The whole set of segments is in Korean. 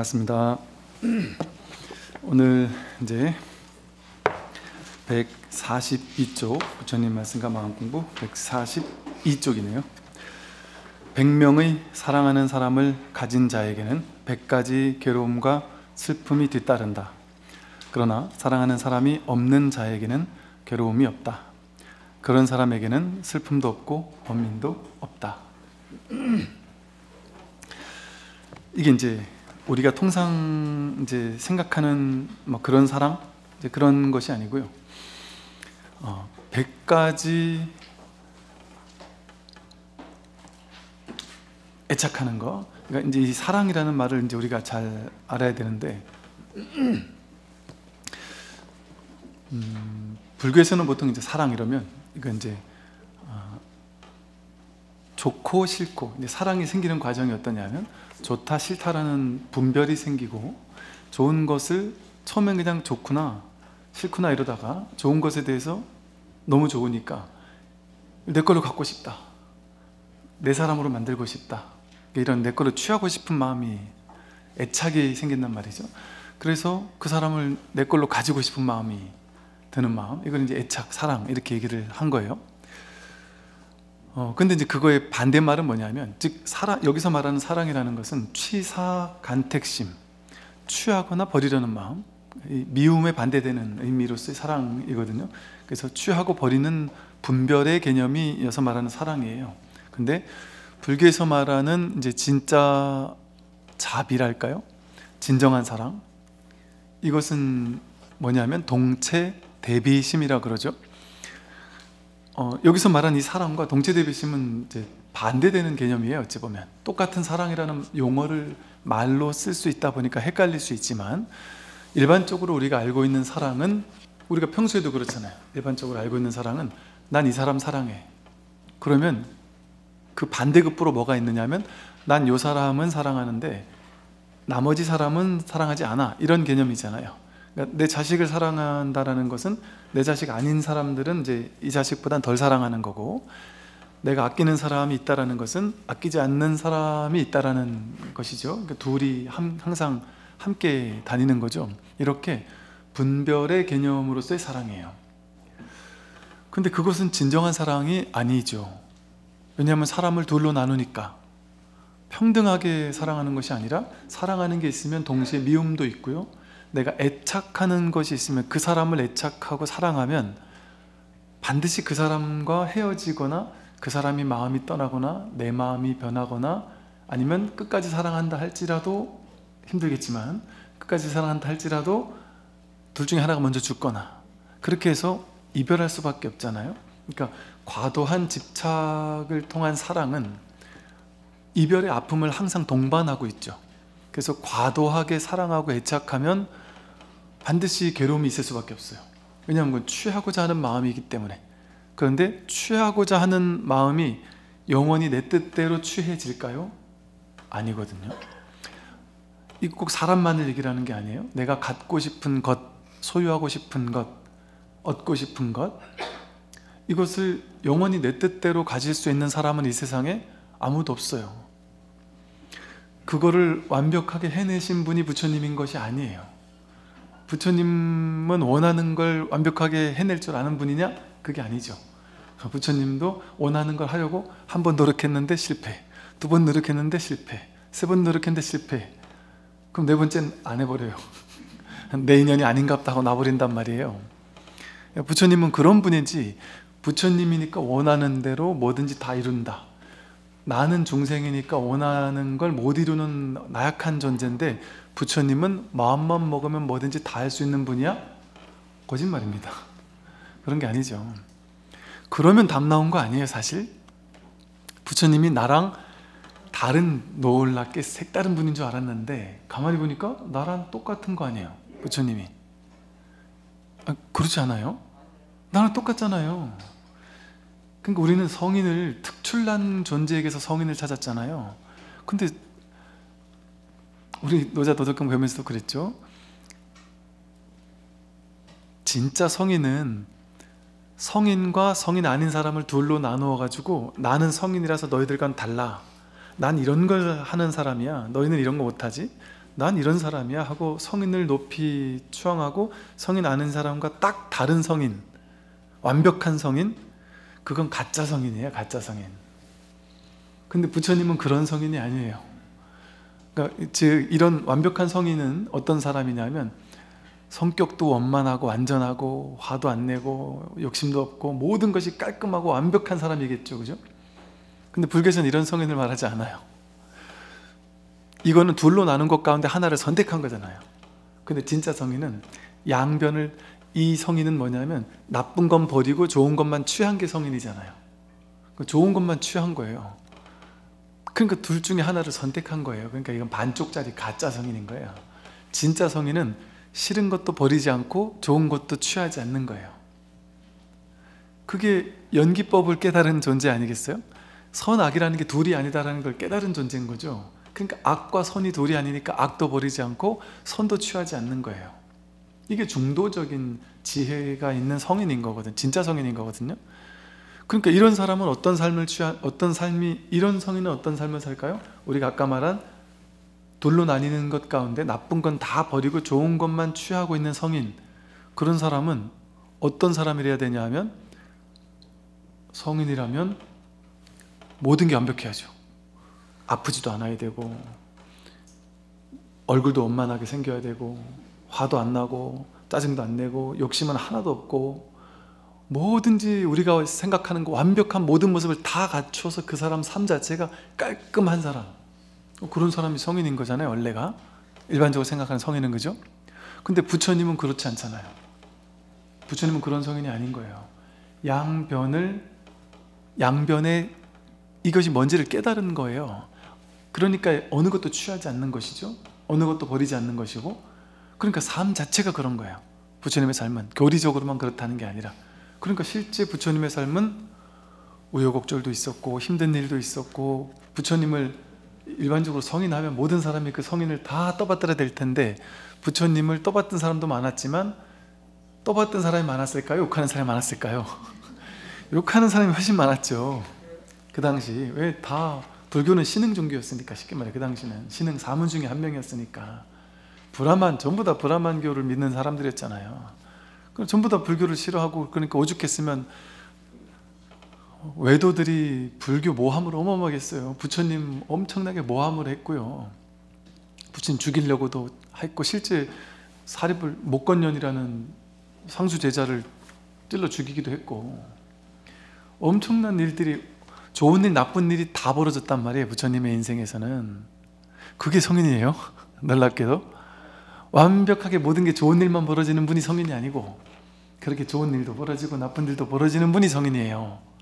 반갑습니다. 오늘 이제 142쪽 부처님 말씀과 마음공부 142쪽이네요. 100명의 사랑하는 사람을 가진 자에게는 100가지 괴로움과 슬픔이 뒤따른다. 그러나 사랑하는 사람이 없는 자에게는 괴로움이 없다. 그런 사람에게는 슬픔도 없고 번민도 없다. 이게 이제 우리가 통상 이제 생각하는 뭐 그런 사랑, 이제 그런 것이 아니고요. 100가지 애착하는 거. 그러니까 이제 이 사랑이라는 말을 이제 우리가 잘 알아야 되는데, 불교에서는 보통 이제 사랑 이러면 이건 이제 좋고 싫고, 이제 사랑이 생기는 과정이 어떠냐면 좋다 싫다라는 분별이 생기고, 좋은 것을 처음엔 그냥 좋구나 싫구나 이러다가 좋은 것에 대해서 너무 좋으니까 내 걸로 갖고 싶다, 내 사람으로 만들고 싶다, 이런 내 걸로 취하고 싶은 마음이, 애착이 생긴단 말이죠. 그래서 그 사람을 내 걸로 가지고 싶은 마음이 드는 마음, 이걸 이제 애착, 사랑 이렇게 얘기를 한 거예요. 근데 이제 그거의 반대말은 뭐냐면, 즉 여기서 말하는 사랑이라는 것은 취사간택심, 취하거나 버리려는 마음, 미움에 반대되는 의미로서의 사랑이거든요. 그래서 취하고 버리는 분별의 개념이 여기서 말하는 사랑이에요. 근데 불교에서 말하는 이제 진짜 자비랄까요? 진정한 사랑, 이것은 뭐냐면 동체 대비심이라 그러죠. 여기서 말한 이 사랑과 동체대비심은 이제 반대되는 개념이에요. 어찌 보면 똑같은 사랑이라는 용어를 말로 쓸 수 있다 보니까 헷갈릴 수 있지만, 일반적으로 우리가 알고 있는 사랑은, 우리가 평소에도 그렇잖아요. 일반적으로 알고 있는 사랑은 난 이 사람 사랑해. 그러면 그 반대급부로 뭐가 있느냐면, 난 이 사람은 사랑하는데 나머지 사람은 사랑하지 않아, 이런 개념이잖아요. 그러니까 내 자식을 사랑한다라는 것은 내 자식 아닌 사람들은 이제 이 자식보단 덜 사랑하는 거고, 내가 아끼는 사람이 있다라는 것은 아끼지 않는 사람이 있다라는 것이죠. 그러니까 둘이 항상 함께 다니는 거죠. 이렇게 분별의 개념으로서의 사랑이에요. 근데 그것은 진정한 사랑이 아니죠. 왜냐하면 사람을 둘로 나누니까. 평등하게 사랑하는 것이 아니라, 사랑하는 게 있으면 동시에 미움도 있고요, 내가 애착하는 것이 있으면 그 사람을 애착하고 사랑하면 반드시 그 사람과 헤어지거나, 그 사람이 마음이 떠나거나 내 마음이 변하거나, 아니면 끝까지 사랑한다 할지라도, 힘들겠지만 끝까지 사랑한다 할지라도 둘 중에 하나가 먼저 죽거나, 그렇게 해서 이별할 수밖에 없잖아요. 그러니까 과도한 집착을 통한 사랑은 이별의 아픔을 항상 동반하고 있죠. 그래서 과도하게 사랑하고 애착하면 반드시 괴로움이 있을 수밖에 없어요. 왜냐하면 그건 취하고자 하는 마음이기 때문에. 그런데 취하고자 하는 마음이 영원히 내 뜻대로 취해질까요? 아니거든요. 이거 꼭 사람만을 얘기를 하는 게 아니에요. 내가 갖고 싶은 것, 소유하고 싶은 것, 얻고 싶은 것, 이것을 영원히 내 뜻대로 가질 수 있는 사람은 이 세상에 아무도 없어요. 그거를 완벽하게 해내신 분이 부처님인 것이 아니에요. 부처님은 원하는 걸 완벽하게 해낼 줄 아는 분이냐? 그게 아니죠. 부처님도 원하는 걸 하려고 한 번 노력했는데 실패, 두 번 노력했는데 실패, 세 번 노력했는데 실패. 그럼 네 번째는 안 해버려요. 내 인연이 아닌갑다 하고 놔버린단 말이에요. 부처님은 그런 분이지, 부처님이니까 원하는 대로 뭐든지 다 이룬다, 나는 중생이니까 원하는 걸 못 이루는 나약한 존재인데 부처님은 마음만 먹으면 뭐든지 다 할 수 있는 분이야? 거짓말입니다. 그런 게 아니죠. 그러면 답 나온 거 아니에요. 사실 부처님이 나랑 다른, 놀랍게 색다른 분인 줄 알았는데 가만히 보니까 나랑 똑같은 거 아니에요. 부처님이. 그렇지 않아요? 나랑 똑같잖아요. 그러니까 우리는 성인을, 특출난 존재에게서 성인을 찾았잖아요. 근데 우리 노자 도덕경 배우면서도 그랬죠. 진짜 성인은 성인과 성인 아닌 사람을 둘로 나누어 가지고, 나는 성인이라서 너희들과는 달라, 난 이런 걸 하는 사람이야, 너희는 이런 거 못하지, 난 이런 사람이야 하고 성인을 높이 추앙하고 성인 아는 사람과 딱 다른 성인, 완벽한 성인, 그건 가짜 성인이에요. 가짜 성인. 근데 부처님은 그런 성인이 아니에요. 그러니까 즉 이런 완벽한 성인은 어떤 사람이냐면 성격도 원만하고 완전하고 화도 안 내고 욕심도 없고 모든 것이 깔끔하고 완벽한 사람이겠죠. 그죠? 근데 불교에서는 이런 성인을 말하지 않아요. 이거는 둘로 나눈 것 가운데 하나를 선택한 거잖아요. 근데 진짜 성인은 양변을, 이 성인은 뭐냐면 나쁜 건 버리고 좋은 것만 취한 게 성인이잖아요. 좋은 것만 취한 거예요. 그러니까 둘 중에 하나를 선택한 거예요. 그러니까 이건 반쪽짜리 가짜 성인인 거예요. 진짜 성인은 싫은 것도 버리지 않고 좋은 것도 취하지 않는 거예요. 그게 연기법을 깨달은 존재 아니겠어요? 선악이라는 게 둘이 아니다라는 걸 깨달은 존재인 거죠. 그러니까 악과 선이 둘이 아니니까 악도 버리지 않고 선도 취하지 않는 거예요. 이게 중도적인 지혜가 있는 성인인 거거든. 진짜 성인인 거거든요. 그러니까 이런 사람은 이런 성인은 어떤 삶을 살까요? 우리가 아까 말한 둘로 나뉘는 것 가운데 나쁜 건 다 버리고 좋은 것만 취하고 있는 성인, 그런 사람은 어떤 사람이래야 되냐 하면, 성인이라면 모든 게 완벽해야죠. 아프지도 않아야 되고, 얼굴도 원만하게 생겨야 되고, 화도 안 나고, 짜증도 안 내고, 욕심은 하나도 없고, 뭐든지 우리가 생각하는 거 완벽한 모든 모습을 다 갖춰서 그 사람 삶 자체가 깔끔한 사람, 그런 사람이 성인인 거잖아요. 원래가 일반적으로 생각하는 성인은. 그죠? 근데 부처님은 그렇지 않잖아요. 부처님은 그런 성인이 아닌 거예요. 양변에 이것이 뭔지를 깨달은 거예요. 그러니까 어느 것도 취하지 않는 것이죠. 어느 것도 버리지 않는 것이고, 그러니까 삶 자체가 그런 거예요. 부처님의 삶은 교리적으로만 그렇다는 게 아니라, 그러니까 실제 부처님의 삶은 우여곡절도 있었고 힘든 일도 있었고, 부처님을 일반적으로 성인하면 모든 사람이 그 성인을 다 떠받들어야 될 텐데, 부처님을 떠받든 사람도 많았지만 떠받든 사람이 많았을까요? 욕하는 사람이 많았을까요? 욕하는 사람이 훨씬 많았죠. 그 당시. 왜? 다 불교는 신흥 종교였으니까. 쉽게 말해 그 당시는 신흥 사문 중에 한 명이었으니까. 전부 다 브라만교를 믿는 사람들이었잖아요. 그럼 전부 다 불교를 싫어하고, 그러니까 오죽했으면 외도들이 불교 모함을 어마어마하게 했어요. 부처님 엄청나게 모함을 했고요. 부처님 죽이려고도 했고, 실제 사립을 목건년이라는 상수 제자를 찔러 죽이기도 했고, 엄청난 일들이, 좋은 일 나쁜 일이 다 벌어졌단 말이에요. 부처님의 인생에서는. 그게 성인이에요. 놀랍게도 완벽하게 모든 게 좋은 일만 벌어지는 분이 성인이 아니고, 그렇게 좋은 일도 벌어지고 나쁜 일도 벌어지는 분이 성인이에요.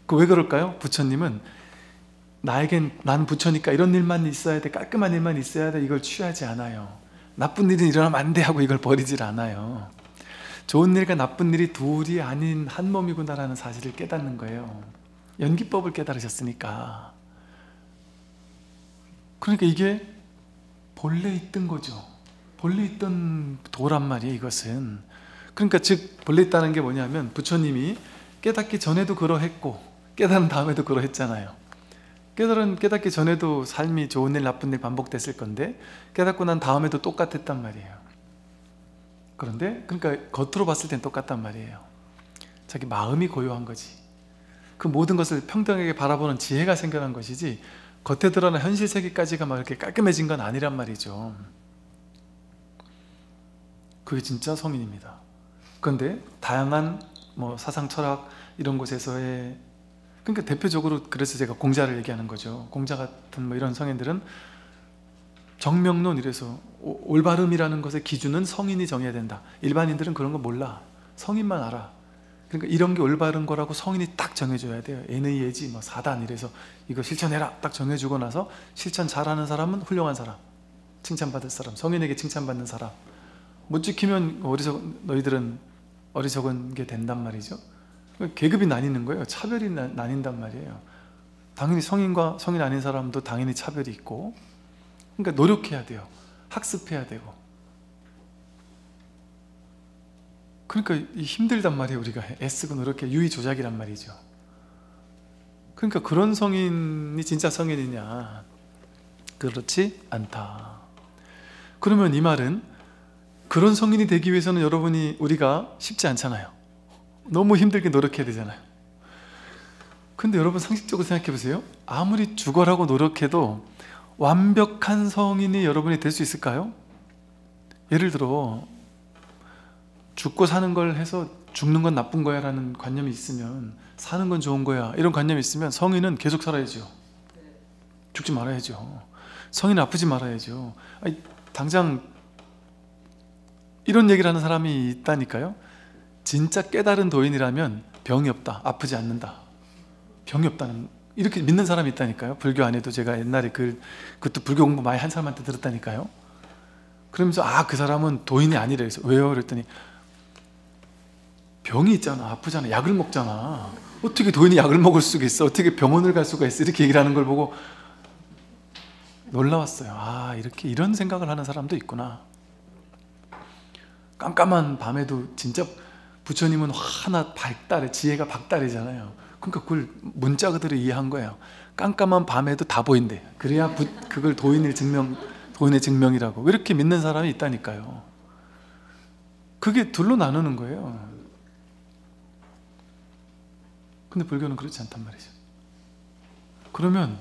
그 왜 그럴까요? 부처님은 나는 부처니까 이런 일만 있어야 돼, 깔끔한 일만 있어야 돼, 이걸 취하지 않아요. 나쁜 일은 일어나면 안 돼 하고 이걸 버리질 않아요. 좋은 일과 나쁜 일이 둘이 아닌 한 몸이구나라는 사실을 깨닫는 거예요. 연기법을 깨달으셨으니까. 그러니까 이게 본래 있던 거죠. 본래 있던 도란 말이에요, 이것은. 그러니까 즉 본래 있다는 게 뭐냐면, 부처님이 깨닫기 전에도 그러했고 깨달은 다음에도 그러했잖아요. 깨닫기 전에도 삶이 좋은 일 나쁜 일 반복됐을 건데, 깨닫고 난 다음에도 똑같았단 말이에요. 그런데 그러니까 겉으로 봤을 땐 똑같단 말이에요. 자기 마음이 고요한 거지. 그 모든 것을 평등하게 바라보는 지혜가 생겨난 것이지, 겉에 드러난 현실 세계까지가 막 이렇게 깔끔해진 건 아니란 말이죠. 그게 진짜 성인입니다. 그런데 다양한 사상 철학 이런 곳에서의, 그러니까 대표적으로 그래서 제가 공자를 얘기하는 거죠. 공자 같은 이런 성인들은 정명론, 이래서 올바름이라는 것의 기준은 성인이 정해야 된다. 일반인들은 그런 거 몰라. 성인만 알아. 그러니까 이런 게 올바른 거라고 성인이 딱 정해줘야 돼요. N의 예지 4단 이래서 이거 실천해라 딱 정해주고 나서, 실천 잘하는 사람은 훌륭한 사람, 칭찬받을 사람, 성인에게 칭찬받는 사람. 못 지키면 너희들은 어리석은 게 된단 말이죠. 계급이 나뉘는 거예요. 차별이 나뉜단 말이에요. 당연히 성인과 성인 아닌 사람도 당연히 차별이 있고, 그러니까 노력해야 돼요. 학습해야 되고. 그러니까 힘들단 말이에요. 우리가 애쓰고 노력해. 유의조작이란 말이죠. 그러니까 그런 성인이 진짜 성인이냐? 그렇지 않다. 그러면 이 말은 그런 성인이 되기 위해서는 여러분이 우리가 쉽지 않잖아요. 너무 힘들게 노력해야 되잖아요. 근데 여러분 상식적으로 생각해 보세요. 아무리 죽어라고 노력해도 완벽한 성인이 여러분이 될 수 있을까요? 예를 들어 죽고 사는 걸 해서 죽는 건 나쁜 거야 라는 관념이 있으면, 사는 건 좋은 거야 이런 관념이 있으면 성인은 계속 살아야죠. 죽지 말아야죠. 성인은 아프지 말아야죠. 아니, 당장 이런 얘기를 하는 사람이 있다니까요. 진짜 깨달은 도인이라면 병이 없다, 아프지 않는다, 병이 없다는, 이렇게 믿는 사람이 있다니까요. 불교 안에도 제가 옛날에 그것도 불교 공부 많이 한 사람한테 들었다니까요. 그러면서 그 사람은 도인이 아니래. 그래서 왜요? 그랬더니 병이 있잖아, 아프잖아, 약을 먹잖아, 어떻게 도인이 약을 먹을 수가 있어, 어떻게 병원을 갈 수가 있어, 이렇게 얘기를 하는 걸 보고 놀라웠어요. 이렇게 이런 생각을 하는 사람도 있구나. 깜깜한 밤에도 진짜 부처님은 하나 발달해, 지혜가 박달이잖아요. 그러니까 그걸 문자 그대로 이해한 거예요. 깜깜한 밤에도 다 보인대. 그래야 그걸 도인의 증명이라고. 이렇게 믿는 사람이 있다니까요. 그게 둘로 나누는 거예요. 근데 불교는 그렇지 않단 말이죠. 그러면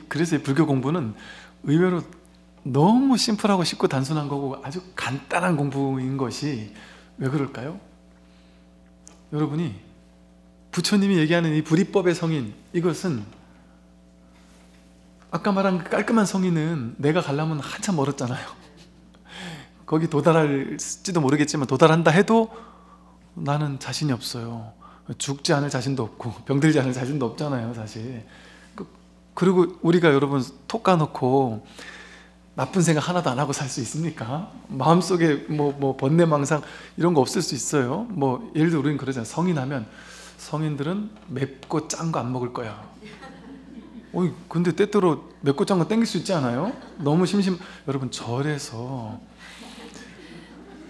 그래서 불교 공부는 의외로 너무 심플하고 쉽고 단순한 거고 아주 간단한 공부인 것이 왜 그럴까요? 여러분이 부처님이 얘기하는 이 불이법의 성인, 이것은 아까 말한 그 깔끔한 성인은 내가 가려면 한참 멀었잖아요. 거기 도달할지도 모르겠지만 도달한다 해도 나는 자신이 없어요. 죽지 않을 자신도 없고 병들지 않을 자신도 없잖아요, 사실. 그리고 우리가 여러분 톡 까놓고 나쁜 생각 하나도 안 하고 살 수 있습니까? 마음속에 뭐 번뇌망상 이런 거 없을 수 있어요. 예를 들어 우리는 그러잖아요. 성인들은 맵고 짠 거 안 먹을 거야. 근데 때때로 맵고 짠 거 땡길 수 있지 않아요? 너무 여러분 절에서,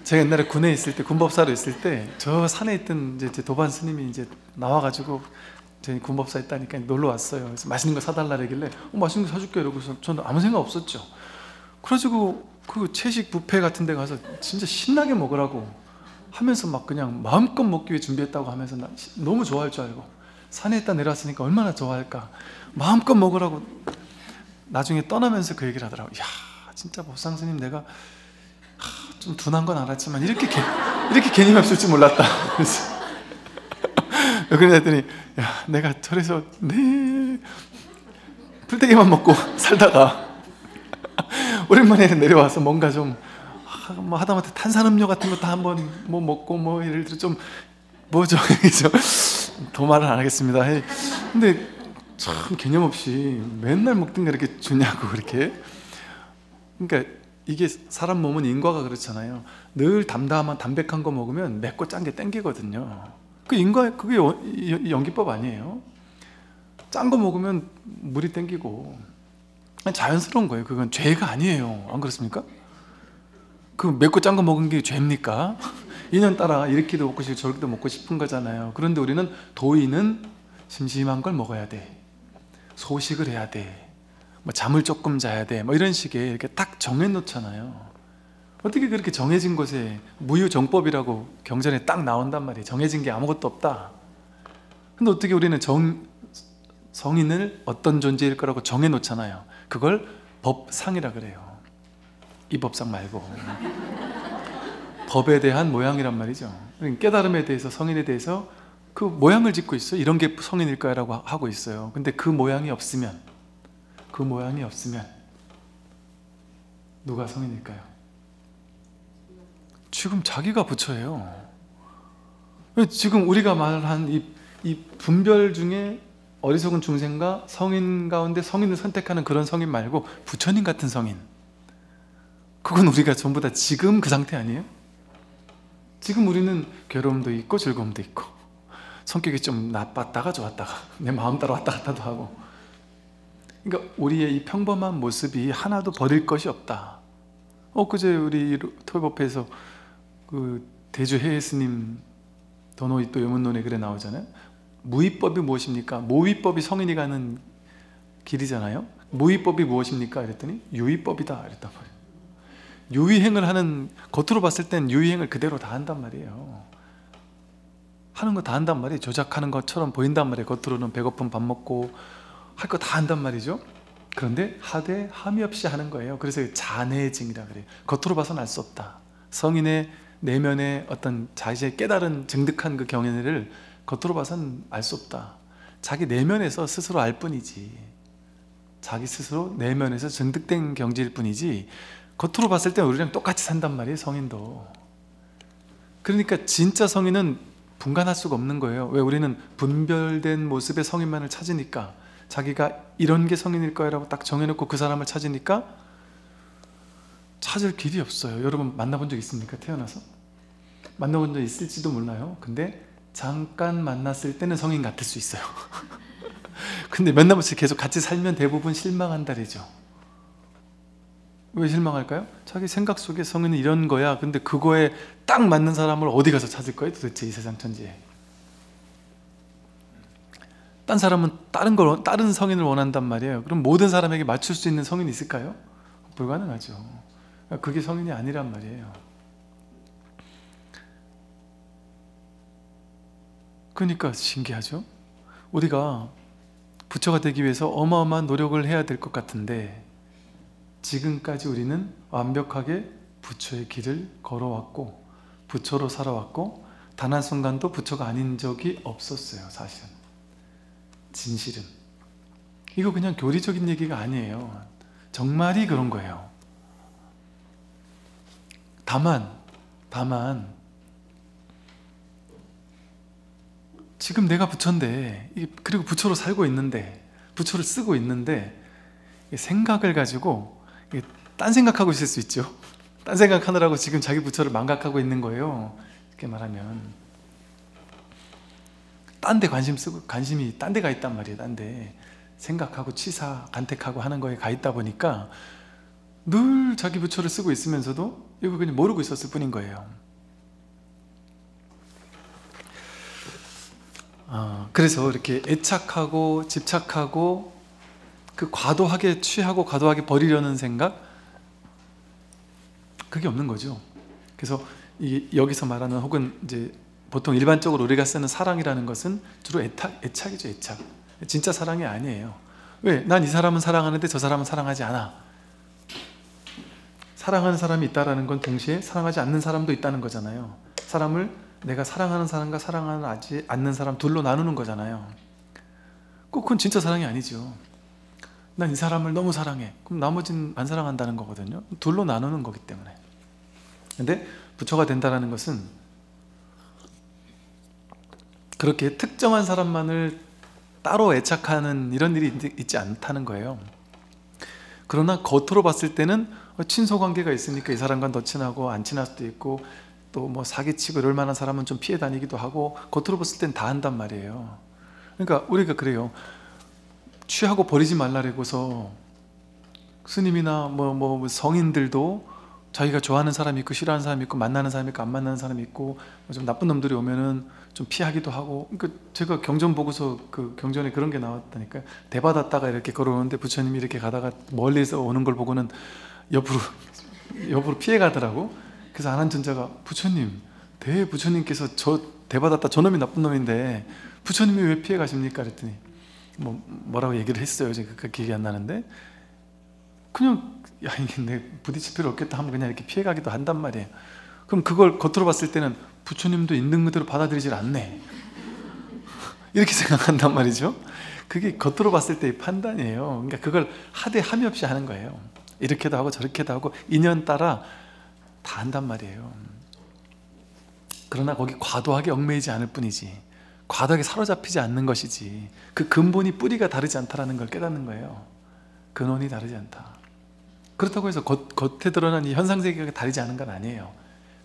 제가 옛날에 군에 있을 때, 군법사로 있을 때 저 산에 있던 이제 도반 스님이 이제 나와가지고 저희 군법사 있다니까 놀러 왔어요. 그래서 맛있는 거 사달라 그러길래 맛있는 거 사줄게 이러고서 저는 아무 생각 없었죠. 그래가지고 그 채식 뷔페 같은 데 가서 진짜 신나게 먹으라고 하면서 막 그냥 마음껏 먹기 위해 준비했다고 하면서 나 너무 좋아할 줄 알고, 산에 있다 내려왔으니까 얼마나 좋아할까, 마음껏 먹으라고. 나중에 떠나면서 그 얘기를 하더라고요. 야, 진짜 법상 스님 내가 좀 둔한 건 알았지만 이렇게 개념이 없을 줄 몰랐다. 그래서 그랬더니 야, 내가 절에서 풀떼기만 먹고 살다가 오랜만에 내려와서 뭔가 좀 하다못해 탄산음료 같은 것도 한번 먹고 예를 들어 좀 도말은 안 하겠습니다. 근데 참 개념 없이 맨날 먹던 거 이렇게 주냐고 그렇게. 그러니까 이게 사람 몸은 인과가 그렇잖아요. 늘 담백한 거 먹으면 맵고 짠 게 땡기거든요. 그게 연기법 아니에요? 짠 거 먹으면 물이 땡기고 자연스러운 거예요. 그건 죄가 아니에요. 안 그렇습니까? 그 맵고 짠 거 먹은 게 죄입니까? 인연따라 이렇게도 먹고 싶고 저렇게도 먹고 싶은 거잖아요. 그런데 우리는 도인은 심심한 걸 먹어야 돼, 소식을 해야 돼, 잠을 조금 자야 돼, 이런 식의 이렇게 딱 정해놓잖아요. 어떻게 그렇게 정해진 것에 무유정법이라고 경전에 딱 나온단 말이에요. 정해진 게 아무것도 없다. 근데 어떻게 우리는 성인을 어떤 존재일 거라고 정해놓잖아요. 그걸 법상이라 그래요. 이 법상 말고 법에 대한 모양이란 말이죠. 깨달음에 대해서, 성인에 대해서 그 모양을 짓고 있어요. 이런 게 성인일 거야 라고 하고 있어요. 근데 그 모양이 없으면 누가 성인일까요? 지금 자기가 부처예요. 지금 우리가 말한 이 분별 중에 어리석은 중생과 성인 가운데 성인을 선택하는 그런 성인 말고 부처님 같은 성인, 그건 우리가 전부 다 지금 그 상태 아니에요? 지금 우리는 괴로움도 있고 즐거움도 있고, 성격이 좀 나빴다가 좋았다가 내 마음 따라 왔다 갔다도 하고, 그러니까 우리의 이 평범한 모습이 하나도 버릴 것이 없다. 그제 우리 토요법회에서 그 대주 해해 스님 도노이또 요문론에 글에 나오잖아요. 무위법이 무엇입니까? 모위법이 성인이 가는 길이잖아요. 무위법이 무엇입니까? 이랬더니 유위법이다 이랬단 말이에요. 유위행을 하는, 겉으로 봤을 땐 유위행을 그대로 다 한단 말이에요. 하는 거 다 한단 말이에요. 조작하는 것처럼 보인단 말이에요. 겉으로는 배고픔 밥 먹고 할 거 다 한단 말이죠. 그런데 하되 함이 없이 하는 거예요. 그래서 잔해증이라 그래요. 겉으로 봐서는 알 수 없다. 성인의 내면의 어떤 자신의 깨달은 증득한 그 경연을 겉으로 봐서는 알 수 없다. 자기 내면에서 스스로 알 뿐이지, 자기 스스로 내면에서 증득된 경지일 뿐이지, 겉으로 봤을 때 우리랑 똑같이 산단 말이에요, 성인도. 그러니까 진짜 성인은 분간할 수가 없는 거예요. 왜? 우리는 분별된 모습의 성인만을 찾으니까, 자기가 이런 게 성인일 거라고 딱 정해놓고 그 사람을 찾으니까 찾을 길이 없어요. 여러분 만나본 적 있습니까? 태어나서? 만나본 적 있을지도 몰라요. 근데 잠깐 만났을 때는 성인 같을 수 있어요. 근데 만나면서 계속 같이 살면 대부분 실망한다래죠. 왜 실망할까요? 자기 생각 속에 성인은 이런 거야. 근데 그거에 딱 맞는 사람을 어디 가서 찾을 거예요? 도대체 이 세상 천지에. 딴 사람은 다른 성인을 원한단 말이에요. 그럼 모든 사람에게 맞출 수 있는 성인이 있을까요? 불가능하죠. 그게 성인이 아니란 말이에요. 그러니까 신기하죠? 우리가 부처가 되기 위해서 어마어마한 노력을 해야 될 것 같은데, 지금까지 우리는 완벽하게 부처의 길을 걸어왔고 부처로 살아왔고 단 한순간도 부처가 아닌 적이 없었어요. 사실은, 진실은. 이거 그냥 교리적인 얘기가 아니에요. 정말이 그런 거예요. 다만 지금 내가 부처인데, 그리고 부처로 살고 있는데, 부처를 쓰고 있는데, 생각을 가지고 딴 생각하고 있을 수 있죠. 딴 생각하느라고 지금 자기 부처를 망각하고 있는 거예요. 이렇게 말하면 딴 데 관심이 딴 데 가 있단 말이에요. 딴 데 생각하고 치사, 간택하고 하는 거에 가 있다 보니까 늘 자기 부처를 쓰고 있으면서도 이거 그냥 모르고 있었을 뿐인 거예요. 그래서 이렇게 애착하고 집착하고 그 과도하게 취하고 과도하게 버리려는 생각, 그게 없는 거죠. 그래서 여기서 말하는, 혹은 이제 보통 일반적으로 우리가 쓰는 사랑이라는 것은 주로 애착이죠. 애착. 진짜 사랑이 아니에요. 왜? 난 이 사람은 사랑하는데 저 사람은 사랑하지 않아. 사랑하는 사람이 있다는 건 동시에 사랑하지 않는 사람도 있다는 거잖아요. 사람을 내가 사랑하는 사람과 사랑하지 않는 사람 둘로 나누는 거잖아요. 그건 진짜 사랑이 아니죠. 난 이 사람을 너무 사랑해. 그럼 나머지는 안 사랑한다는 거거든요. 둘로 나누는 거기 때문에. 근데 부처가 된다는 것은 그렇게 특정한 사람만을 따로 애착하는 이런 일이 있지 않다는 거예요. 그러나 겉으로 봤을 때는 친소관계가 있으니까 이 사람과 더 친하고 안 친할 수도 있고, 또 뭐 사기치고 이럴 만한 사람은 좀 피해 다니기도 하고, 겉으로 봤을 땐 다 한단 말이에요. 그러니까 우리가 그래요. 취하고 버리지 말라래고서 스님이나 뭐 성인들도 자기가 좋아하는 사람이 있고 싫어하는 사람이 있고 만나는 사람이 있고 안 만나는 사람이 있고, 좀 나쁜 놈들이 오면은 좀 피하기도 하고. 그러니까 제가 경전 보고서 그 경전에 그런 게 나왔다니까요. 대받았다가 이렇게 걸어오는데 부처님이 이렇게 가다가 멀리서 오는 걸 보고는 옆으로 피해 가더라고. 그래서 아난존자가, 부처님, 부처님께서 저 대받았다, 저놈이 나쁜 놈인데 부처님이 왜 피해 가십니까? 그랬더니 뭐라고 얘기를 했어요. 제가 그 기억이 안 나는데, 그냥 야, 이게 내 부딪힐 필요 없겠다 하면 그냥 이렇게 피해가기도 한단 말이에요. 그럼 그걸 겉으로 봤을 때는 부처님도 있는 그대로 받아들이질 않네, 이렇게 생각한단 말이죠. 그게 겉으로 봤을 때의 판단이에요. 그러니까 그걸 하되 함이 없이 하는 거예요. 이렇게도 하고 저렇게도 하고 인연 따라 다 한단 말이에요. 그러나 거기 과도하게 얽매이지 않을 뿐이지, 과도하게 사로잡히지 않는 것이지, 그 근본이 뿌리가 다르지 않다는 걸 깨닫는 거예요. 근원이 다르지 않다. 그렇다고 해서 겉에 드러난 이 현상세계가 다르지 않은 건 아니에요.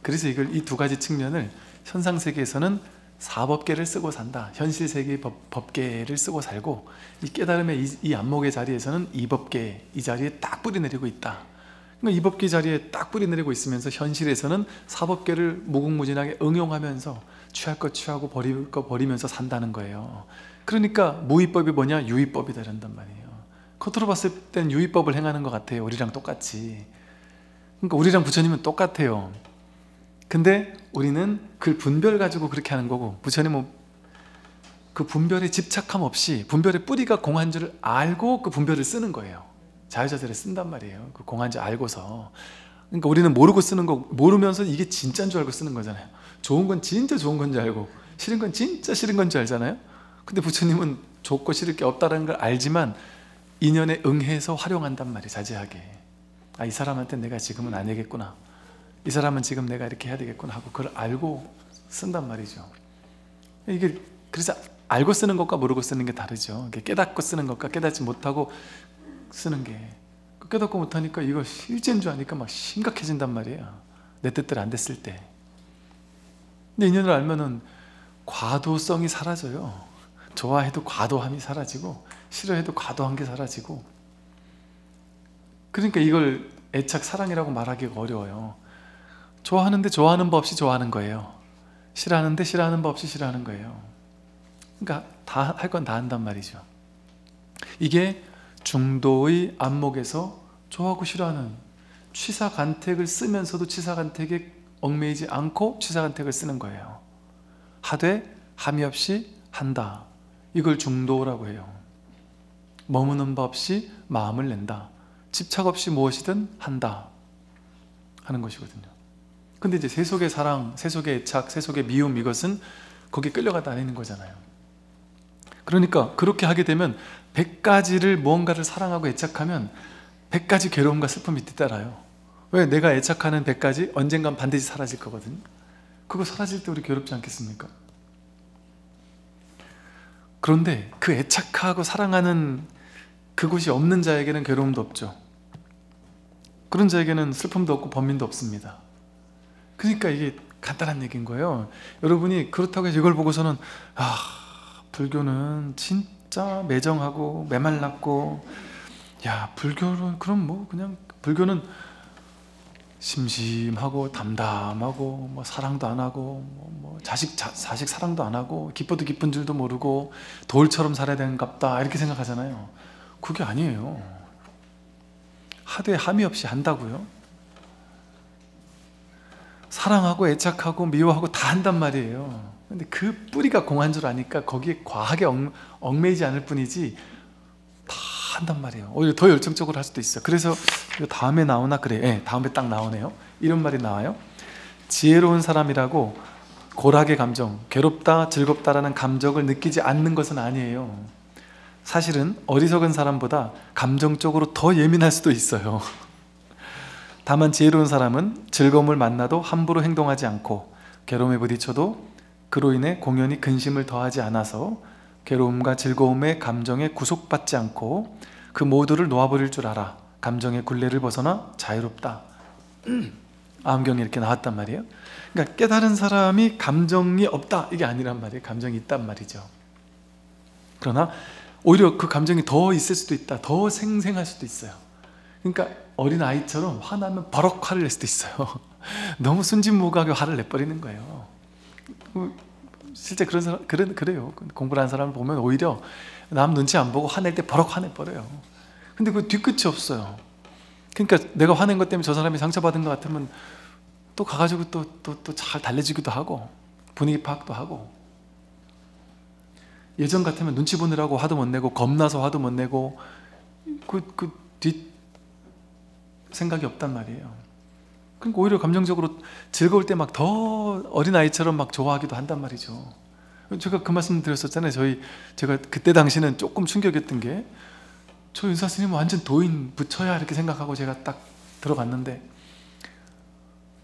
그래서 이 두 가지 측면을, 현상세계에서는 사법계를 쓰고 산다, 현실세계의 법계를 쓰고 살고, 이 깨달음의 이 안목의 자리에서는 이법계, 이 자리에 딱 뿌리 내리고 있다. 그러니까 이법계 자리에 딱 뿌리 내리고 있으면서 현실에서는 사법계를 무궁무진하게 응용하면서 취할 것 취하고 버릴 거 버리면서 산다는 거예요. 그러니까 무위법이 뭐냐? 유위법이다 이런단 말이에요. 겉으로 봤을 땐 유의법을 행하는 것 같아요. 우리랑 똑같이. 그러니까 우리랑 부처님은 똑같아요. 근데 우리는 그 분별 가지고 그렇게 하는 거고, 부처님은 그 분별에 집착함 없이 분별의 뿌리가 공한 줄을 알고 그 분별을 쓰는 거예요. 자유자재를 쓴단 말이에요. 그 공한 줄 알고서. 그러니까 우리는 모르고 쓰는 거, 모르면서 이게 진짜인 줄 알고 쓰는 거잖아요. 좋은 건 진짜 좋은 건 줄 알고 싫은 건 진짜 싫은 건 줄 알잖아요. 근데 부처님은 좋고 싫을 게 없다는 걸 알지만 인연에 응해서 활용한단 말이에요. 자제하게. 아, 이 사람한테 내가 지금은 안 되겠구나, 이 사람은 지금 내가 이렇게 해야 되겠구나 하고 그걸 알고 쓴단 말이죠. 이게 그래서 알고 쓰는 것과 모르고 쓰는 게 다르죠. 깨닫고 쓰는 것과 깨닫지 못하고 쓰는 게, 깨닫고 못하니까 이거 실제인 줄 아니까 막 심각해진단 말이에요. 내 뜻대로 안 됐을 때. 근데 인연을 알면은 과도성이 사라져요. 좋아해도 과도함이 사라지고 싫어해도 과도한 게 사라지고. 그러니까 이걸 애착 사랑이라고 말하기가 어려워요. 좋아하는데 좋아하는 법 없이 좋아하는 거예요. 싫어하는데 싫어하는 법 없이 싫어하는 거예요. 그러니까 다 할 건 다 한단 말이죠. 이게 중도의 안목에서 좋아하고 싫어하는 취사간택을 쓰면서도 취사간택에 얽매이지 않고 취사간택을 쓰는 거예요. 하되 함이 없이 한다. 이걸 중도라고 해요. 머무는 법 없이 마음을 낸다. 집착 없이 무엇이든 한다 하는 것이거든요. 근데 이제 세속의 사랑, 세속의 애착, 세속의 미움, 이것은 거기에 끌려가 다니는 거잖아요. 그러니까 그렇게 하게 되면 100가지를 무언가를 사랑하고 애착하면 100가지 괴로움과 슬픔이 뒤따라요. 왜? 내가 애착하는 100가지 언젠간 반드시 사라질 거거든요. 그거 사라질 때 우리 괴롭지 않겠습니까? 그런데 그 애착하고 사랑하는 그곳이 없는 자에게는 괴로움도 없죠. 그런 자에게는 슬픔도 없고 번민도 없습니다. 그러니까 이게 간단한 얘기인 거예요. 여러분이 그렇다고 해서 이걸 보고서는 아, 불교는 진짜 매정하고 메말랐고, 야, 불교는 그럼 뭐 그냥 불교는 심심하고 담담하고 뭐 사랑도 안 하고 뭐 자식 사랑도 안 하고 기뻐도 기쁜 줄도 모르고 돌처럼 살아야 되는갑다 이렇게 생각하잖아요. 그게 아니에요. 하되 함이 없이 한다고요. 사랑하고 애착하고 미워하고 다 한단 말이에요. 근데 그 뿌리가 공한 줄 아니까 거기에 과하게 얽매이지 않을 뿐이지 다 한단 말이에요. 오히려 더 열정적으로 할 수도 있어요. 그래서 이거 다음에 나오나? 그래, 네, 다음에 딱 나오네요. 이런 말이 나와요. 지혜로운 사람이라고 고락의 감정, 괴롭다, 즐겁다라는 감정을 느끼지 않는 것은 아니에요. 사실은 어리석은 사람보다 감정적으로 더 예민할 수도 있어요. 다만 지혜로운 사람은 즐거움을 만나도 함부로 행동하지 않고 괴로움에 부딪혀도 그로 인해 공연히 근심을 더하지 않아서 괴로움과 즐거움의 감정에 구속받지 않고 그 모두를 놓아버릴 줄 알아 감정의 굴레를 벗어나 자유롭다. 암경에 이렇게 나왔단 말이에요. 그러니까 깨달은 사람이 감정이 없다 이게 아니란 말이에요. 감정이 있단 말이죠. 그러나 오히려 그 감정이 더 있을 수도 있다. 더 생생할 수도 있어요. 그러니까 어린아이처럼 화나면 버럭 화를 낼 수도 있어요. 너무 순진무구하게 화를 내버리는 거예요. 실제 그런 사람, 그래요. 공부를 하는 사람을 보면 오히려 남 눈치 안 보고 화낼 때 버럭 화내버려요. 근데 그 뒤끝이 없어요. 그러니까 내가 화낸 것 때문에 저 사람이 상처받은 것 같으면 또 가가지고 또 잘 달래주기도 하고 분위기 파악도 하고, 예전 같으면 눈치 보느라고 화도 못 내고 겁나서 화도 못 내고 그 뒷 생각이 없단 말이에요. 그러니까 오히려 감정적으로 즐거울 때 막 더 어린아이처럼 막 좋아하기도 한단 말이죠. 제가 그 말씀 드렸었잖아요. 제가 그때 당시는 조금 충격이었던 게, 저 윤사 스님 완전 도인 부처야 이렇게 생각하고 제가 딱 들어갔는데,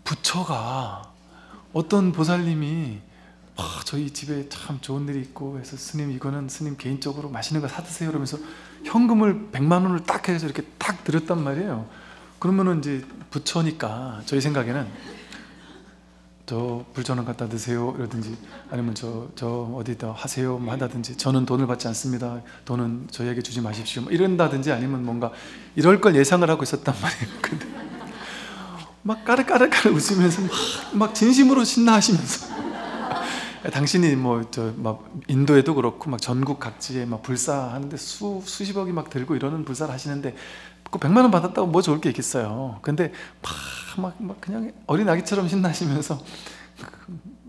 부처가 어떤 보살님이 저희 집에 참 좋은 일이 있고 해서 스님 이거는 스님 개인적으로 맛있는 거 사드세요 이러면서 현금을 100만 원을 딱 해서 이렇게 딱 드렸단 말이에요. 그러면은 이제 부처니까 저희 생각에는 저 불전원 갖다 드세요 이러든지, 아니면 저 어디다 하세요 뭐 한다든지, 저는 돈을 받지 않습니다, 돈은 저희에게 주지 마십시오 뭐 이런다든지, 아니면 뭔가 이럴 걸 예상을 하고 있었단 말이에요. 근데 막 까르까르 웃으면서 막 진심으로 신나하시면서 당신이 뭐 저 막 인도에도 그렇고 막 전국 각지에 막 불사하는데 수십억이 막 들고 이러는 불사를 하시는데 그 100만 원 받았다고 뭐 좋을 게 있겠어요. 근데 막 그냥 어린 아기처럼 신나시면서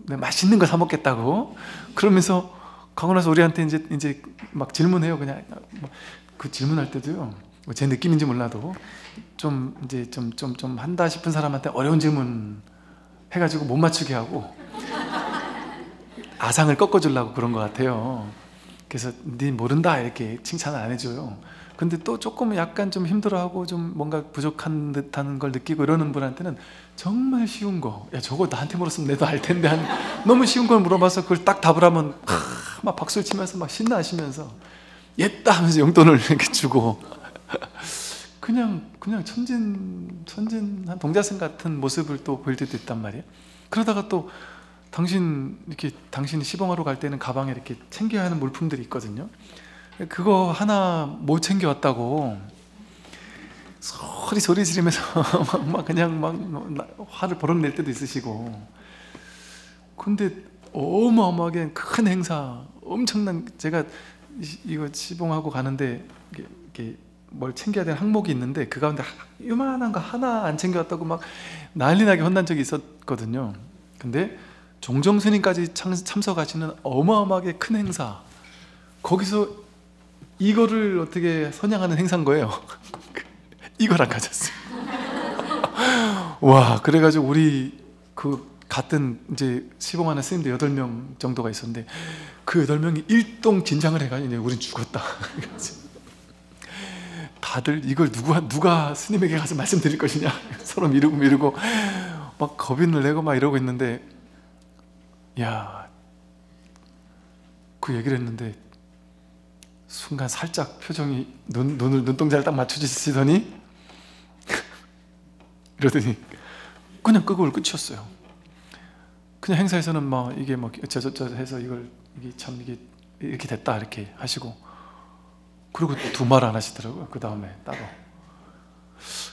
맛있는 거 사 먹겠다고 그러면서 가고 나서 우리한테 이제 막 질문해요. 그냥 그 질문할 때도요. 제 느낌인지 몰라도 좀 이제 좀 한다 싶은 사람한테 어려운 질문 해가지고 못 맞추게 하고 아상을 꺾어주려고 그런 것 같아요. 그래서 네 모른다 이렇게 칭찬을 안 해줘요. 근데 또 조금 약간 좀 힘들어하고 좀 뭔가 부족한 듯한 걸 느끼고 이러는 분한테는 정말 쉬운 거, 야 저거 나한테 물었으면 내도 알 텐데 너무 쉬운 걸 물어봐서 그걸 딱 답을 하면 막 박수를 치면서 막 신나하시면서 옛다 하면서 용돈을 이렇게 주고 그냥 천진한 동자승 같은 모습을 또 보일 때도 있단 말이에요. 그러다가 또 당신이 시봉하러 갈 때는 가방에 이렇게 챙겨야 하는 물품들이 있거든요. 그거 하나 못 챙겨왔다고 소리 지르면서 막 그냥 막 화를 버럭 낼 때도 있으시고. 근데 어마어마하게 큰 행사, 엄청난, 제가 이거 시봉하고 가는데 이게 뭘 챙겨야 되는 항목이 있는데 그 가운데 요만한 거 하나 안 챙겨왔다고 막 난리 나게 혼난 적이 있었거든요. 근데 종정 스님까지 참석하시는 어마어마하게 큰 행사, 거기서 이거를 어떻게 선양하는 행사인 거예요. 이걸 안 가졌어요. 와, 그래가지고 우리 그 같은 이제 시봉하는 스님들 8명 정도가 있었는데 그 8명이 일동 긴장을 해가지고 우린 죽었다. 다들 이걸 누가 스님에게 가서 말씀드릴 것이냐 서로 미루고 막 겁인을 내고 막 이러고 있는데, 야, 그 얘기를 했는데 순간 살짝 표정이 눈동자를 딱 맞춰주시더니 이러더니 그냥 끄고 끝이었어요. 그냥 행사에서는 막 이게 막 저 해서 이게 참 이게 이렇게 됐다 이렇게 하시고, 그리고 두 말 안 하시더라고요. 그 다음에 따로.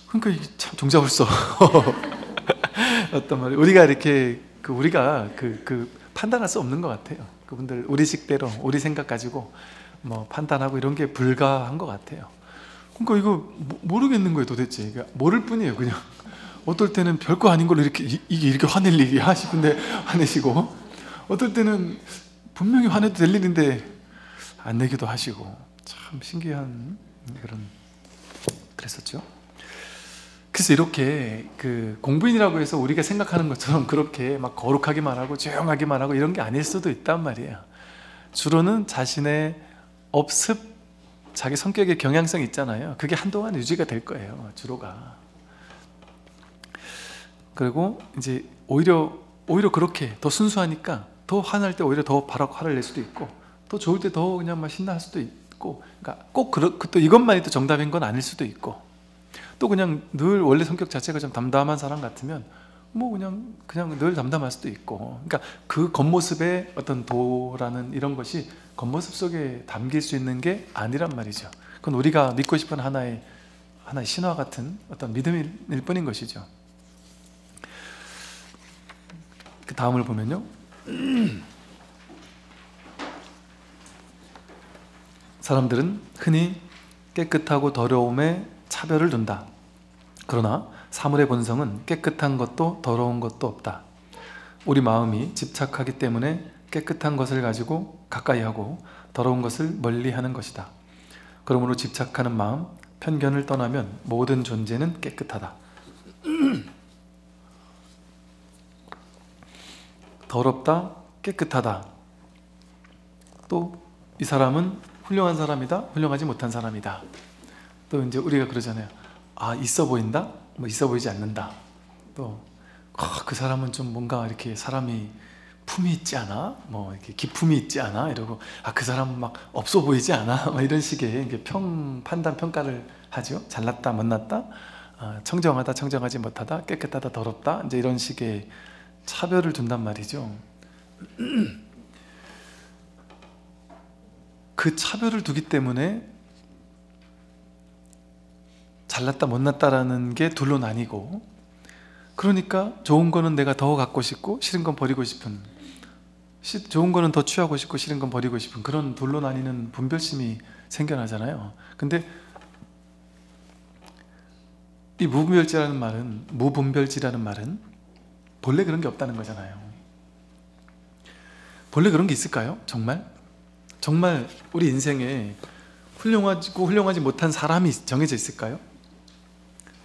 그러니까 이게 참 종자불서 어떤 말이 우리가 이렇게 우리가 판단할 수 없는 것 같아요. 그분들 우리 식대로 우리 생각 가지고 뭐 판단하고 이런 게 불가한 것 같아요. 그러니까 이거 모르겠는 거예요 도대체. 그러니까 모를 뿐이에요. 그냥 어떨 때는 별거 아닌 걸로 이게 이렇게 화낼 일이야 싶은데 화내시고, 어떨 때는 분명히 화내도 될 일인데 안 내기도 하시고, 참 신기한 그랬었죠. 그래서 이렇게 공부인이라고 해서 우리가 생각하는 것처럼 그렇게 막 거룩하기만 하고 조용하기만 하고 이런 게 아닐 수도 있단 말이에요. 주로는 자신의 업습, 자기 성격의 경향성이 있잖아요. 그게 한동안 유지가 될 거예요, 주로가. 그리고 이제 오히려 그렇게 더 순수하니까 더 화날 때 오히려 더 바로 화를 낼 수도 있고, 더 좋을 때 더 그냥 막 신나할 수도 있고, 그러니까 꼭 또 이것만이 또 정답인 건 아닐 수도 있고, 또 그냥 늘 원래 성격 자체가 좀 담담한 사람 같으면 뭐 그냥 늘 담담할 수도 있고, 그러니까 그 겉모습의 어떤 도라는 이런 것이 겉모습 속에 담길 수 있는 게 아니란 말이죠. 그건 우리가 믿고 싶은 하나의 신화 같은 어떤 믿음일 뿐인 것이죠. 그 다음을 보면요, 사람들은 흔히 깨끗하고 더러움에 차별을 둔다. 그러나 사물의 본성은 깨끗한 것도 더러운 것도 없다. 우리 마음이 집착하기 때문에 깨끗한 것을 가지고 가까이 하고 더러운 것을 멀리 하는 것이다. 그러므로 집착하는 마음, 편견을 떠나면 모든 존재는 깨끗하다. 더럽다, 깨끗하다. 또 이 사람은 훌륭한 사람이다, 훌륭하지 못한 사람이다. 또 이제 우리가 그러잖아요. 아, 있어 보인다? 뭐 있어 보이지 않는다. 또 그 사람은 좀 뭔가 이렇게 사람이 품이 있지 않아? 뭐 이렇게 기품이 있지 않아? 이러고, 아, 그 사람은 막 없어 보이지 않아? 뭐 이런 식의 이게 판단 평가를 하죠. 잘났다, 못났다, 청정하다, 청정하지 못하다, 깨끗하다, 더럽다, 이제 이런 식의 차별을 둔단 말이죠. 그 차별을 두기 때문에 잘났다 못났다라는 게 둘로 나뉘고, 그러니까 좋은 거는 내가 더 갖고 싶고 싫은 건 버리고 싶은, 좋은 거는 더 취하고 싶고 싫은 건 버리고 싶은 그런 둘로 나뉘는 분별심이 생겨나잖아요. 근데 이 무분별지라는 말은 본래 그런 게 없다는 거잖아요. 본래 그런 게 있을까요? 정말? 정말 우리 인생에 훌륭하고 훌륭하지 못한 사람이 정해져 있을까요?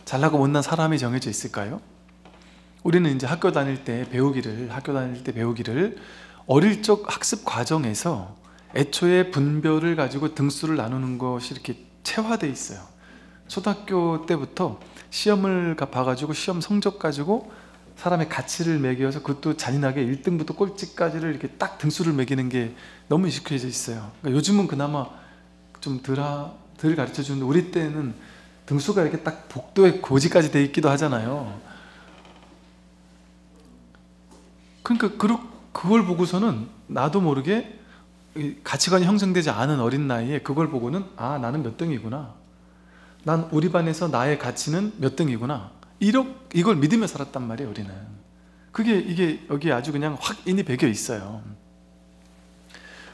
잘나고 못난 사람이 정해져 있을까요? 우리는 이제 학교 다닐 때 배우기를 어릴 적 학습 과정에서 애초에 분별을 가지고 등수를 나누는 것이 이렇게 체화되어 있어요. 초등학교 때부터 시험을 봐가지고 시험 성적 가지고 사람의 가치를 매겨서 그것도 잔인하게 1등부터 꼴찌까지를 이렇게 딱 등수를 매기는 게 너무 익숙해져 있어요. 그러니까 요즘은 그나마 좀 덜 가르쳐 주는데 우리 때는 등수가 이렇게 딱 복도에 고지까지 돼 있기도 하잖아요. 그러니까 그걸 보고서는 나도 모르게 가치관이 형성되지 않은 어린 나이에 그걸 보고는 아, 나는 몇 등이구나, 난 우리 반에서 나의 가치는 몇 등이구나, 이걸 믿으며 살았단 말이에요. 우리는 이게 여기 아주 그냥 확인이 배겨 있어요.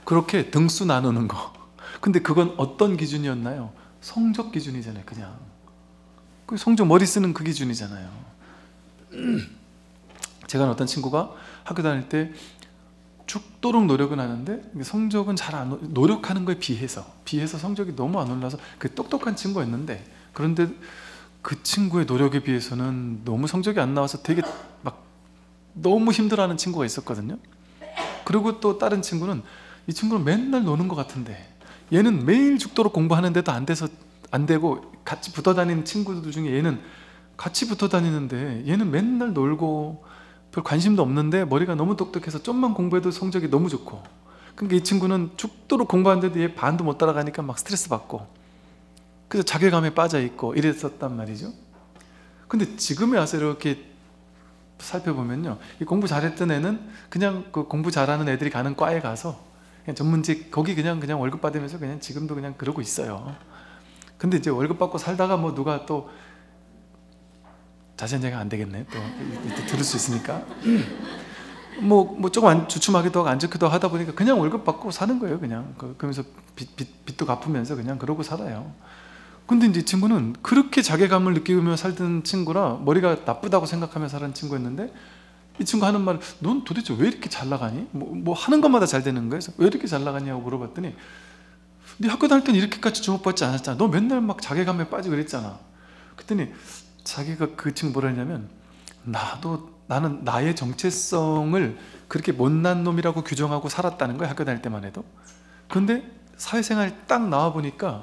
그렇게 등수 나누는 거. 근데 그건 어떤 기준이었나요? 성적 기준이잖아요. 그냥 그 성적, 머리 쓰는 그 기준이잖아요. 제가 어떤 친구가 학교 다닐 때 죽도록 노력은 하는데 성적은 잘 안, 노력하는 거에 비해서 성적이 너무 안 올라서 그 똑똑한 친구였는데, 그런데 그 친구의 노력에 비해서는 너무 성적이 안 나와서 되게 막 너무 힘들어하는 친구가 있었거든요. 그리고 또 다른 친구는, 이 친구는 맨날 노는 것 같은데 얘는 매일 죽도록 공부하는데도 안 되고, 같이 붙어 다니는 친구들 중에 얘는 같이 붙어 다니는데 얘는 맨날 놀고 별 관심도 없는데 머리가 너무 똑똑해서 좀만 공부해도 성적이 너무 좋고, 그러니까 이 친구는 죽도록 공부하는데도 얘 반도 못 따라가니까 막 스트레스 받고, 그래서 자괴감에 빠져 있고 이랬었단 말이죠. 근데 지금에 와서 이렇게 살펴보면요, 이 공부 잘했던 애는 그냥 그 공부 잘하는 애들이 가는 과에 가서 그냥 전문직 거기 그냥 월급 받으면서 그냥 지금도 그냥 그러고 있어요. 근데 이제 월급 받고 살다가 뭐 누가 또 자세한 안 되겠네, 또 이때 들을 수 있으니까 뭐 조금 주춤하기도 하고 안 좋기도 하다 보니까 그냥 월급 받고 사는 거예요. 그냥 그러면서 빚도 갚으면서 그냥 그러고 살아요. 근데 이제 이 친구는 그렇게 자괴감을 느끼며 살던 친구라 머리가 나쁘다고 생각하며 살던 친구였는데, 이 친구 하는 말, 넌 도대체 왜 이렇게 잘 나가니? 뭐 하는 것마다 잘 되는 거예요. 왜 이렇게 잘 나가냐고 물어봤더니, 네 학교 다닐 땐 이렇게까지 주목받지 않았잖아. 너 맨날 막 자괴감에 빠지고 그랬잖아. 그랬더니 자기가, 그 친구 뭐라 했냐면, 나는 나의 정체성을 그렇게 못난 놈이라고 규정하고 살았다는 거야, 학교 다닐 때만 해도. 근데 사회생활 딱 나와 보니까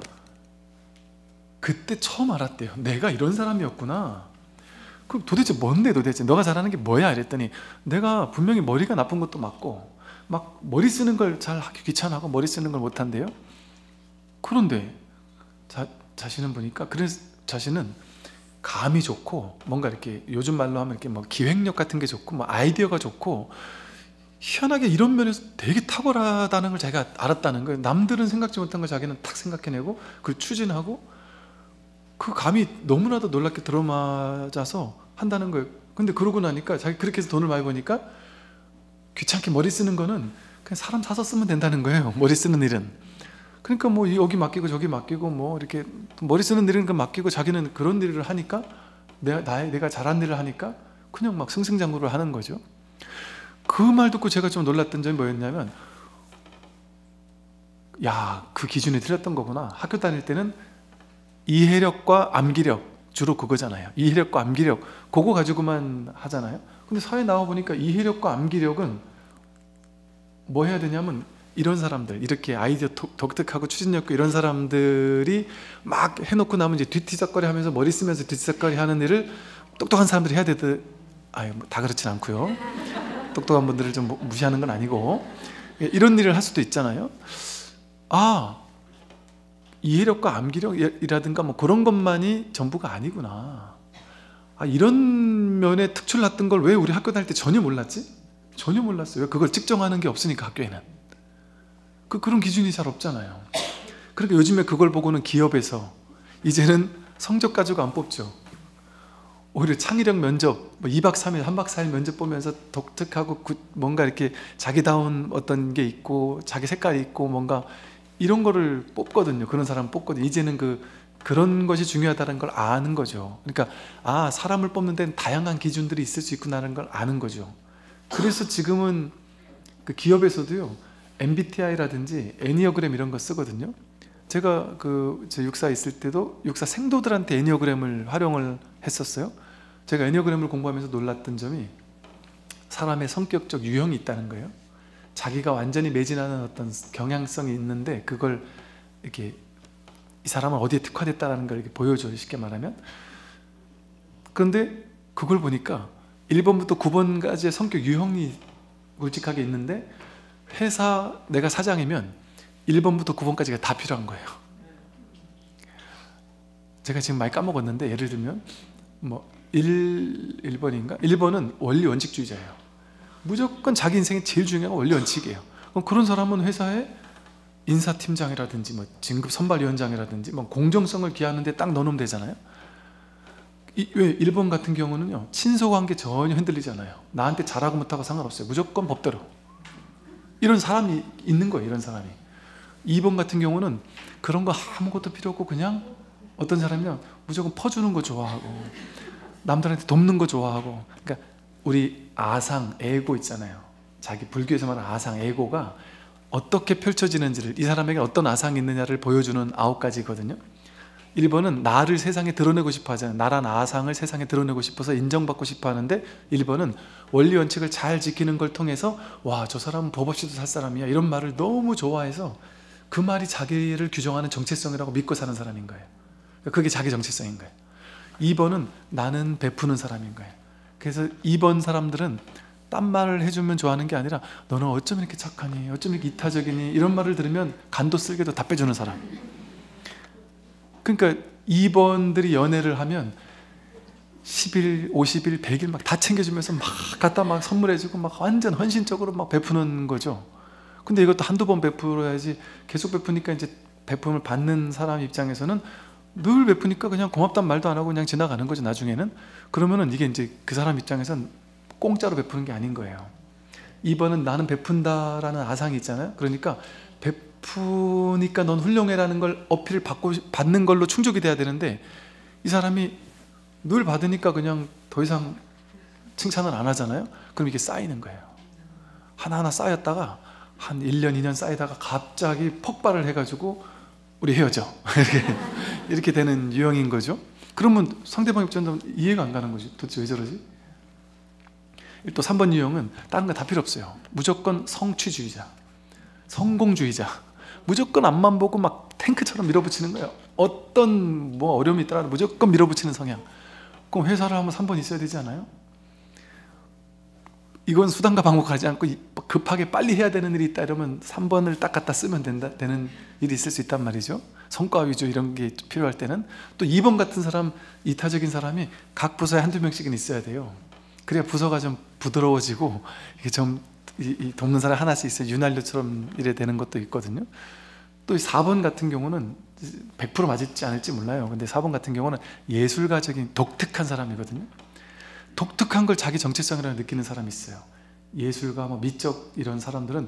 그때 처음 알았대요. 내가 이런 사람이었구나. 그럼 도대체 뭔데, 도대체 너가 잘하는 게 뭐야? 이랬더니, 내가 분명히 머리가 나쁜 것도 맞고 막 머리 쓰는 걸 잘 하기 귀찮아하고 머리 쓰는 걸 못한대요. 그런데 자신은 보니까, 그래서 자신은 감이 좋고 뭔가 이렇게 요즘 말로 하면 이렇게 뭐 기획력 같은 게 좋고 뭐 아이디어가 좋고, 희한하게 이런 면에서 되게 탁월하다는 걸 자기가 알았다는 거예요. 남들은 생각지 못한 걸 자기는 탁 생각해내고 그걸 추진하고, 그 감이 너무나도 놀랍게 들어맞아서 한다는 거예요. 근데 그러고 나니까 자기 그렇게 해서 돈을 많이 버니까 귀찮게 머리 쓰는 거는 그냥 사람 사서 쓰면 된다는 거예요. 머리 쓰는 일은. 그러니까 뭐 여기 맡기고 저기 맡기고 뭐 이렇게 머리 쓰는 일은 맡기고, 자기는 그런 일을 하니까 내가 잘한 일을 하니까 그냥 막 승승장구를 하는 거죠. 그 말 듣고 제가 좀 놀랐던 점이 뭐였냐면, 야, 그 기준이 틀렸던 거구나. 학교 다닐 때는 이해력과 암기력, 주로 그거잖아요. 이해력과 암기력, 그거 가지고만 하잖아요. 근데 사회 나와 보니까 이해력과 암기력은 뭐 해야 되냐면, 이런 사람들, 이렇게 아이디어 독특하고 추진력 이런 사람들이 막 해놓고 나면 이제 뒤티적거리 하면서 머리 쓰면서 뒤티적거리 하는 일을 똑똑한 사람들이 해야 되듯, 다 그렇진 않고요. 똑똑한 분들을 좀 무시하는 건 아니고, 이런 일을 할 수도 있잖아요. 이해력과 암기력이라든가 뭐 그런 것만이 전부가 아니구나. 이런 면에 특출났던 걸 왜 우리 학교 다닐 때 전혀 몰랐지? 전혀 몰랐어요. 그걸 측정하는 게 없으니까 학교에는. 그런 기준이 잘 없잖아요. 그러니까 요즘에 그걸 보고는 기업에서 이제는 성적 가지고 안 뽑죠. 오히려 창의력 면접, 뭐 2박 3일, 3박 4일 면접 보면서 독특하고 뭔가 이렇게 자기다운 어떤 게 있고 자기 색깔이 있고 뭔가 이런 거를 뽑거든요. 그런 사람 뽑거든요. 이제는 그런 것이 중요하다는 걸 아는 거죠. 그러니까 사람을 뽑는 데는 다양한 기준들이 있을 수 있구나라는 걸 아는 거죠. 그래서 지금은 그 기업에서도요, MBTI라든지 애니어그램 이런 거 쓰거든요. 제가 제 육사 있을 때도 육사 생도들한테 애니어그램을 활용을 했었어요. 제가 애니어그램을 공부하면서 놀랐던 점이 사람의 성격적 유형이 있다는 거예요. 자기가 완전히 매진하는 어떤 경향성이 있는데 그걸 이렇게 이 사람은 어디에 특화됐다는 걸 이렇게 보여줘요, 쉽게 말하면. 그런데 그걸 보니까 1번부터 9번까지의 성격 유형이 굵직하게 있는데 회사 내가 사장이면 1번부터 9번까지가 다 필요한 거예요. 제가 지금 많이 까먹었는데 예를 들면 뭐 1번인가? 1번은 원리 원칙주의자예요. 무조건 자기 인생에 제일 중요한 건 원리 원칙이에요. 그럼 그런 사람은 회사에 인사팀장이라든지 뭐 진급 선발위원장이라든지 뭐 공정성을 기하는데 딱 넣어놓으면 되잖아요. 왜 1번 같은 경우는요, 친소관계 전혀 흔들리잖아요. 나한테 잘하고 못하고 상관없어요. 무조건 법대로. 이런 사람이 있는 거예요. 이런 사람이. 2번 같은 경우는 그런 거 아무것도 필요 없고 그냥 어떤 사람이면 무조건 퍼주는 거 좋아하고 남들한테 돕는 거 좋아하고. 그러니까 우리 아상, 에고 있잖아요. 자기 불교에서 말하는 아상, 에고가 어떻게 펼쳐지는지를, 이 사람에게 어떤 아상이 있느냐를 보여주는 9가지거든요. 1번은 나를 세상에 드러내고 싶어 하잖아요. 나란 아상을 세상에 드러내고 싶어서 인정받고 싶어 하는데 1번은 원리 원칙을 잘 지키는 걸 통해서 와, 저 사람은 법 없이도 살 사람이야, 이런 말을 너무 좋아해서 그 말이 자기를 규정하는 정체성이라고 믿고 사는 사람인 거예요. 그게 자기 정체성인 거예요. 2번은 나는 베푸는 사람인 거예요. 그래서 2번 사람들은 딴 말을 해주면 좋아하는 게 아니라 너는 어쩜 이렇게 착하니, 어쩜 이렇게 이타적이니, 이런 말을 들으면 간도 쓸게도 다 빼주는 사람. 그러니까 2번들이 연애를 하면 10일, 50일, 100일 막 다 챙겨주면서 막 갖다 막 선물해주고 막 완전 헌신적으로 막 베푸는 거죠. 근데 이것도 한두 번 베풀어야지, 계속 베푸니까 이제 베품을 받는 사람 입장에서는 늘 베푸니까 그냥 고맙단 말도 안 하고 그냥 지나가는 거죠, 나중에는. 그러면은 이게 이제 그 사람 입장에선 공짜로 베푸는 게 아닌 거예요. 2번은 나는 베푼다라는 아상이 있잖아요. 그러니까 베푸니까 넌 훌륭해라는 걸 어필을 받는 걸로 충족이 돼야 되는데 이 사람이 늘 받으니까 그냥 더 이상 칭찬을 안 하잖아요. 그럼 이게 쌓이는 거예요. 하나하나 쌓였다가 한 1년, 2년 쌓이다가 갑자기 폭발을 해가지고 우리 헤어져. 이렇게 되는 유형인 거죠. 그러면 상대방 입장에서 이해가 안 가는 거죠. 도대체 왜 저러지? 또 3번 유형은 다른 거 다 필요 없어요. 무조건 성취주의자, 성공주의자. 무조건 앞만 보고 막 탱크처럼 밀어붙이는 거예요. 어떤 뭐 어려움이 있더라도 무조건 밀어붙이는 성향. 그럼 회사를 하면 3번 있어야 되지 않아요? 이건 수단과 방법을 하지 않고 급하게 빨리 해야 되는 일이 있다 이러면 3번을 딱 갖다 쓰면 되는 일이 있을 수 있단 말이죠. 성과 위주 이런 게 필요할 때는. 또 2번 같은 사람, 이타적인 사람이 각 부서에 한두 명씩은 있어야 돼요. 그래야 부서가 좀 부드러워지고 이게 좀 돕는 사람 하나씩 있어야 윤활유처럼 이래 되는 것도 있거든요. 또 4번 같은 경우는 100% 맞을지 않을지 몰라요. 근데 4번 같은 경우는 예술가적인 독특한 사람이거든요. 독특한 걸 자기 정체성이라고 느끼는 사람이 있어요. 예술가, 뭐 미적 이런 사람들은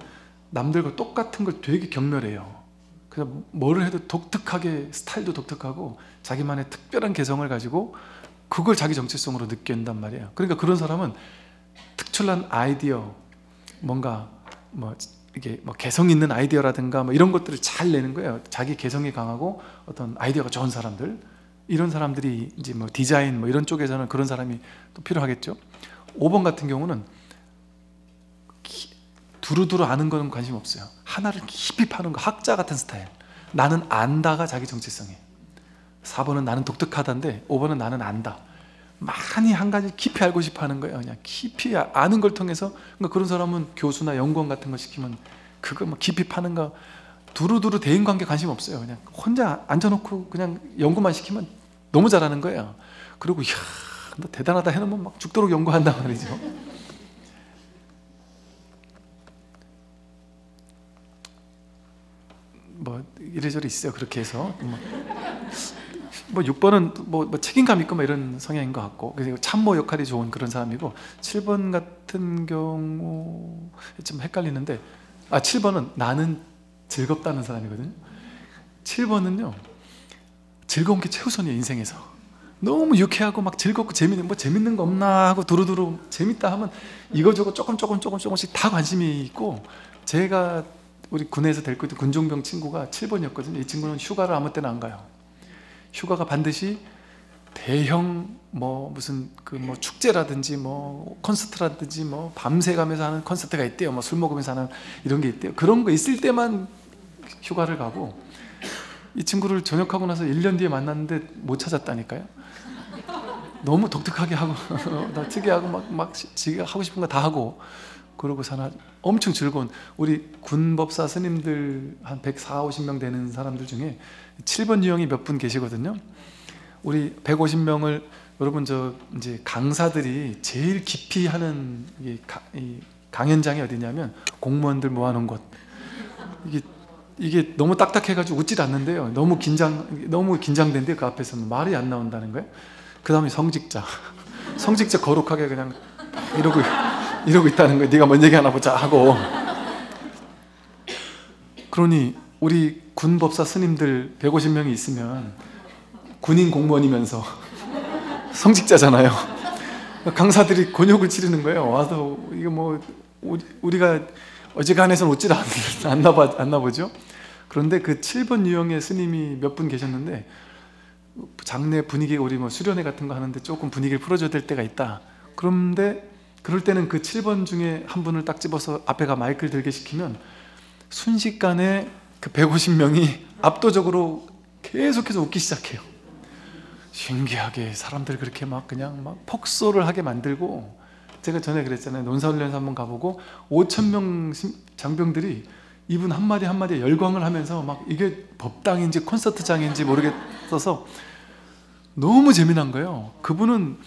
남들과 똑같은 걸 되게 경멸해요. 그래서 뭐를 해도 독특하게, 스타일도 독특하고 자기만의 특별한 개성을 가지고 그걸 자기 정체성으로 느낀단 말이에요. 그러니까 그런 사람은 특출난 아이디어, 뭔가 뭐 이게 뭐 개성 있는 아이디어라든가 뭐 이런 것들을 잘 내는 거예요. 자기 개성이 강하고 어떤 아이디어가 좋은 사람들, 이런 사람들이 이제 뭐 디자인 뭐 이런 쪽에서는 그런 사람이 또 필요하겠죠. 5번 같은 경우는 두루두루 아는 거는 관심 없어요. 하나를 깊이 파는 거, 학자 같은 스타일. 나는 안다가 자기 정체성이에요. 4번은 나는 독특하다인데 5번은 나는 안다. 많이 한 가지 깊이 알고 싶어 하는 거예요. 그냥 깊이 아는 걸 통해서. 그러니까 그런 사람은 교수나 연구원 같은 거 시키면 그거 뭐 깊이 파는 거, 두루두루 대인관계 관심 없어요. 그냥 혼자 앉아놓고 그냥 연구만 시키면 너무 잘하는 거예요. 그리고 이야, 너 대단하다 해놓으면 막 죽도록 연구한단 말이죠. 뭐 이래저래 있어요. 그렇게 해서 뭐 6번은 뭐 책임감 있고 뭐 이런 성향인 것 같고, 그리고 참모 역할이 좋은 그런 사람이고, 7번 같은 경우 좀 헷갈리는데, 7번은 나는 즐겁다는 사람이거든요. 7번은요 즐거운 게 최우선이에요. 인생에서 너무 유쾌하고 막 즐겁고 재밌는, 뭐 재밌는 거 없나 하고 두루두루 재밌다 하면 이거저거 조금씩 다 관심이 있고, 제가 우리 군에서 데리고 있던 군종병 친구가 7번이었거든요. 이 친구는 휴가를 아무 때나 안 가요. 휴가가 반드시 대형 뭐 무슨 그 뭐 축제라든지 뭐 콘서트라든지 뭐 밤새 가면서 하는 콘서트가 있대요. 뭐 술 먹으면서 하는 이런 게 있대요. 그런 거 있을 때만 휴가를 가고, 이 친구를 전역하고 나서 1년 뒤에 만났는데 못 찾았다니까요. 너무 독특하게 하고 나 특이하고 막 지가 하고 싶은 거 다 하고 그러고 사나. 엄청 즐거운, 우리 군법사 스님들 한 140, 50명 되는 사람들 중에 7번 유형이 몇 분 계시거든요. 우리 150명을 여러분 이제 강사들이 제일 깊이 하는 이 강연장이 어디냐면 공무원들 모아놓은 곳. 이게 너무 딱딱해가지고 웃질 않는데요. 너무 긴장된데 그 앞에서는 말이 안 나온다는 거예요. 그 다음에 성직자 거룩하게 그냥 이러고 있다는 거예요. 네가 뭔 얘기 하나 보자 하고. 그러니 우리 군법사 스님들 150명이 있으면 군인 공무원이면서 성직자잖아요. 강사들이 곤욕을 치르는 거예요. 와서 이거 뭐 우리가 어지간해서는 웃질 않나 보죠. 그런데 그 7번 유형의 스님이 몇 분 계셨는데, 장례 분위기, 우리 뭐 수련회 같은 거 하는데 조금 분위기를 풀어줘야 될 때가 있다. 그런데 그럴 때는 그 7번 중에 한 분을 딱 집어서 앞에가 마이크를 들게 시키면 순식간에 그 150명이 압도적으로 계속해서 웃기 시작해요. 신기하게 사람들 그렇게 막 그냥 막 폭소를 하게 만들고, 제가 전에 그랬잖아요. 논사훈련소 한번 가보고 5,000명 장병들이 이분 한마디 한마디에 열광을 하면서 막 이게 법당인지 콘서트장인지 모르겠어서 너무 재미난 거예요. 그분은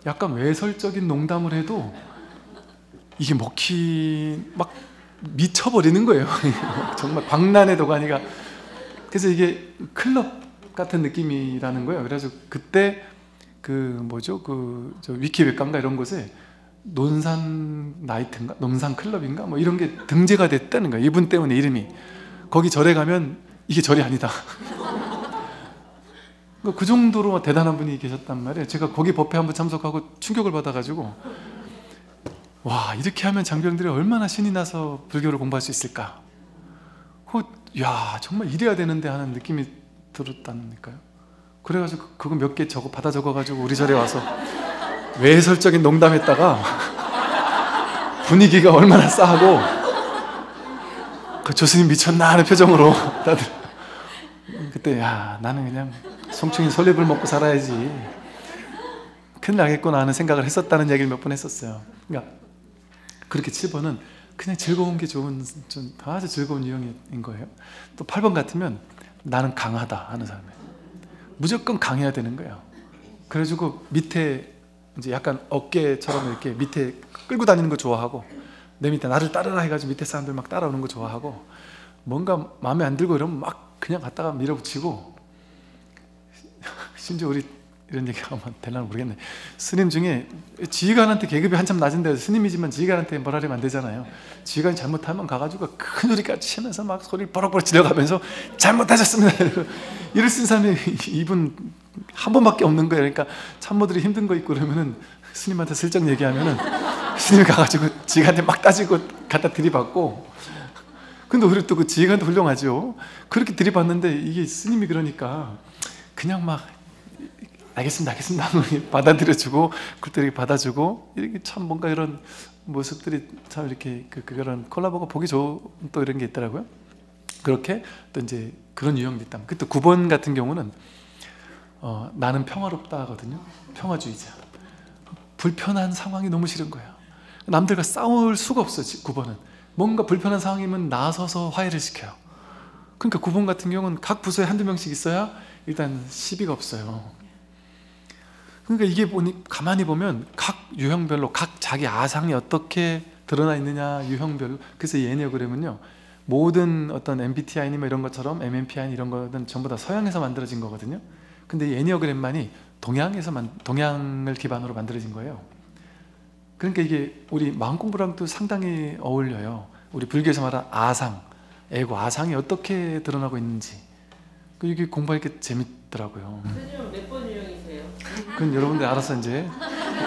약간 외설적인 농담을 해도 이게 막 미쳐버리는 거예요. 정말 광란의 도가니가. 그래서 이게 클럽 같은 느낌이라는 거예요. 그래서 그때 저 위키백과인가 이런 곳에 논산 나이트인가 논산 클럽인가 뭐 이런 게 등재가 됐다는 거예요. 이분 때문에 이름이. 거기 절에 가면 이게 절이 아니다. 그 정도로 대단한 분이 계셨단 말이에요. 제가 거기 법회 한번 참석하고 충격을 받아가지고, 와, 이렇게 하면 장병들이 얼마나 신이 나서 불교를 공부할 수 있을까. 야, 정말 이래야 되는데 하는 느낌이 들었다니까요. 그래가지고 그거 몇 개 받아 적어가지고 우리 절에 와서 외설적인 농담했다가 분위기가 얼마나 싸하고, 그 교수님 미쳤나 하는 표정으로 다들. 그때 야, 나는 그냥 송충이 솔잎을 먹고 살아야지, 큰일 나겠구나 하는 생각을 했었다는 얘기를 몇 번 했었어요. 그러니까 그렇게 7번은 그냥 즐거운 게 좋은, 좀 아주 즐거운 유형인 거예요. 또 8번 같으면 나는 강하다 하는 사람이에요. 무조건 강해야 되는 거예요. 그래가지고 밑에 이제 약간 어깨처럼 이렇게 밑에 끌고 다니는 거 좋아하고, 내 밑에 나를 따르라 해가지고 밑에 사람들 막 따라오는 거 좋아하고, 뭔가 마음에 안 들고 이러면 막 그냥 갖다가 밀어붙이고, 심지어 우리 이런 얘기하면 되나 모르겠네. 스님 중에 지휘관한테 계급이 한참 낮은데 스님이지만 지휘관한테 뭐라 하면 안 되잖아요. 지휘관이 잘못하면 가가지고 큰 소리까지 치면서 막 소리를 버럭버럭 질러가면서 잘못하셨습니다 이럴 수 있는 사람이 이분 한 번밖에 없는 거예요. 그러니까 참모들이 힘든 거 있고 그러면은 스님한테 슬쩍 얘기하면은 스님이 가가지고 지휘관한테 막 따지고 갖다 들이받고. 근데 우리 또 그 지휘관도 훌륭하죠. 그렇게 들이받는데 이게 스님이 그러니까 그냥 막 알겠습니다 받아들여주고, 그때 받아주고, 이렇게 참 뭔가 이런 모습들이 참 이렇게 그런 콜라보가 보기 좋은 또 이런 게 있더라고요. 그렇게 또 이제 그런 유형이 있다. 그때 9번 같은 경우는 나는 평화롭다 하거든요. 평화주의자. 불편한 상황이 너무 싫은 거예요. 남들과 싸울 수가 없어요. 9번은 뭔가 불편한 상황이면 나서서 화해를 시켜요. 그러니까 9번 같은 경우는 각 부서에 한두 명씩 있어야 일단 시비가 없어요. 그러니까 이게 가만히 보면 각 유형별로 각 자기 아상이 어떻게 드러나 있느냐, 유형별로. 그래서 이 에니어그램은요, 모든 어떤 MBTI나 이런 것처럼 MMPI 이런 거는 전부 다 서양에서 만들어진 거거든요. 근데 이 애니어그램만이 동양을 기반으로 만들어진 거예요. 그러니까 이게 우리 마음 공부랑도 상당히 어울려요. 우리 불교에서 말하는 아상, 에고, 아상이 어떻게 드러나고 있는지 이게 공부하니까 재밌더라고요. 선생님은 몇 번 유형이세요? 그건 여러분들 알아서 이제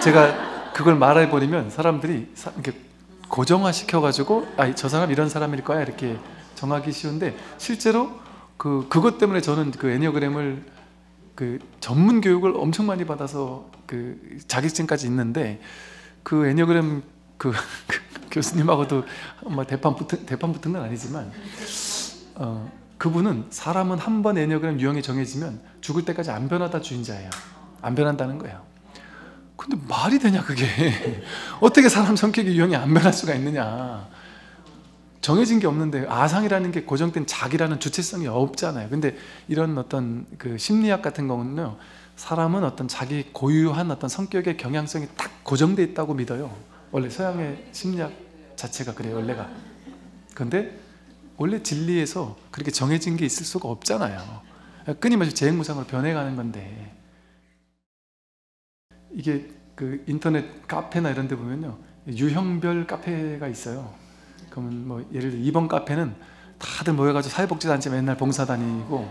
제가 그걸 말해버리면 사람들이 이렇게 고정화 시켜가지고 저 사람 이런 사람일 거야 이렇게 정하기 쉬운데, 실제로 그것 때문에 저는 그 애니어그램을 전문 교육을 엄청 많이 받아서 자격증까지 있는데, 그 애니어그램 교수님하고도 대판 붙은 건 아니지만 그분은 사람은 한 번 애니어그램 유형이 정해지면 죽을 때까지 안 변하다 주인자예요. 안 변한다는 거예요. 근데 말이 되냐 그게. 어떻게 사람 성격의 유형이 안 변할 수가 있느냐. 정해진 게 없는데, 아상이라는 게 고정된 자기라는 주체성이 없잖아요. 근데 이런 어떤 심리학 같은 경우는요, 사람은 어떤 자기 고유한 어떤 성격의 경향성이 딱 고정되어 있다고 믿어요. 원래 서양의 심리학 자체가 그래요, 원래가. 근데 원래 진리에서 그렇게 정해진 게 있을 수가 없잖아요. 끊임없이 재행무상으로 변해가는 건데, 이게 인터넷 카페나 이런 데 보면요, 유형별 카페가 있어요. 그러면 예를 들어 2번 카페는 다들 모여가지고 사회복지단체 맨날 봉사 다니고,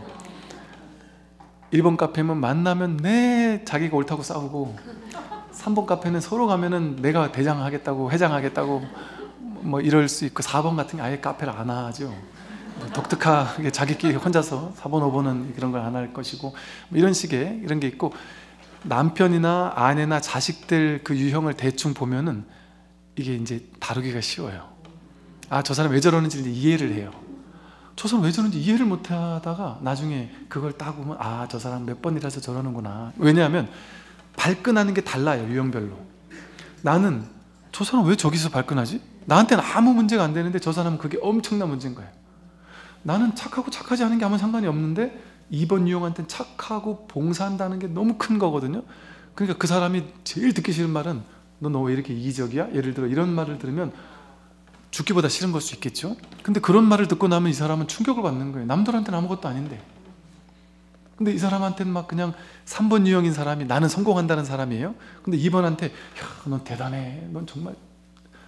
1번 카페면 만나면 자기가 옳다고 싸우고, 3번 카페는 서로 가면은 내가 대장하겠다고 회장하겠다고 이럴 수 있고, 4번 같은 게 아예 카페를 안 하죠. 독특하게 자기끼리 혼자서 4번 5번은 그런 걸 안 할 것이고, 이런 식의 이런 게 있고, 남편이나 아내나 자식들 그 유형을 대충 보면은 이게 이제 다루기가 쉬워요. 저 사람 왜 저러는지 이제 이해를 해요. 저 사람 왜 저러는지 이해를 못 하다가 나중에 그걸 딱 보면 저 사람 몇 번이라서 저러는구나. 왜냐하면 발끈하는 게 달라요, 유형별로. 나는 저 사람 왜 저기서 발끈하지? 나한테는 아무 문제가 안 되는데 저 사람은 그게 엄청난 문제인 거예요. 나는 착하고 착하지 않은 게 아무 상관이 없는데 2번 유형한테는 착하고 봉사한다는 게 너무 큰 거거든요. 그러니까 그 사람이 제일 듣기 싫은 말은 너 왜 이렇게 이기적이야? 예를 들어 이런 말을 들으면 죽기보다 싫은 걸 수 있겠죠. 근데 그런 말을 듣고 나면 이 사람은 충격을 받는 거예요. 남들한테는 아무것도 아닌데. 근데 이 사람한테는 막 그냥 3번 유형인 사람이 나는 성공한다는 사람이에요. 근데 2번한테 야, 넌 대단해. 넌 정말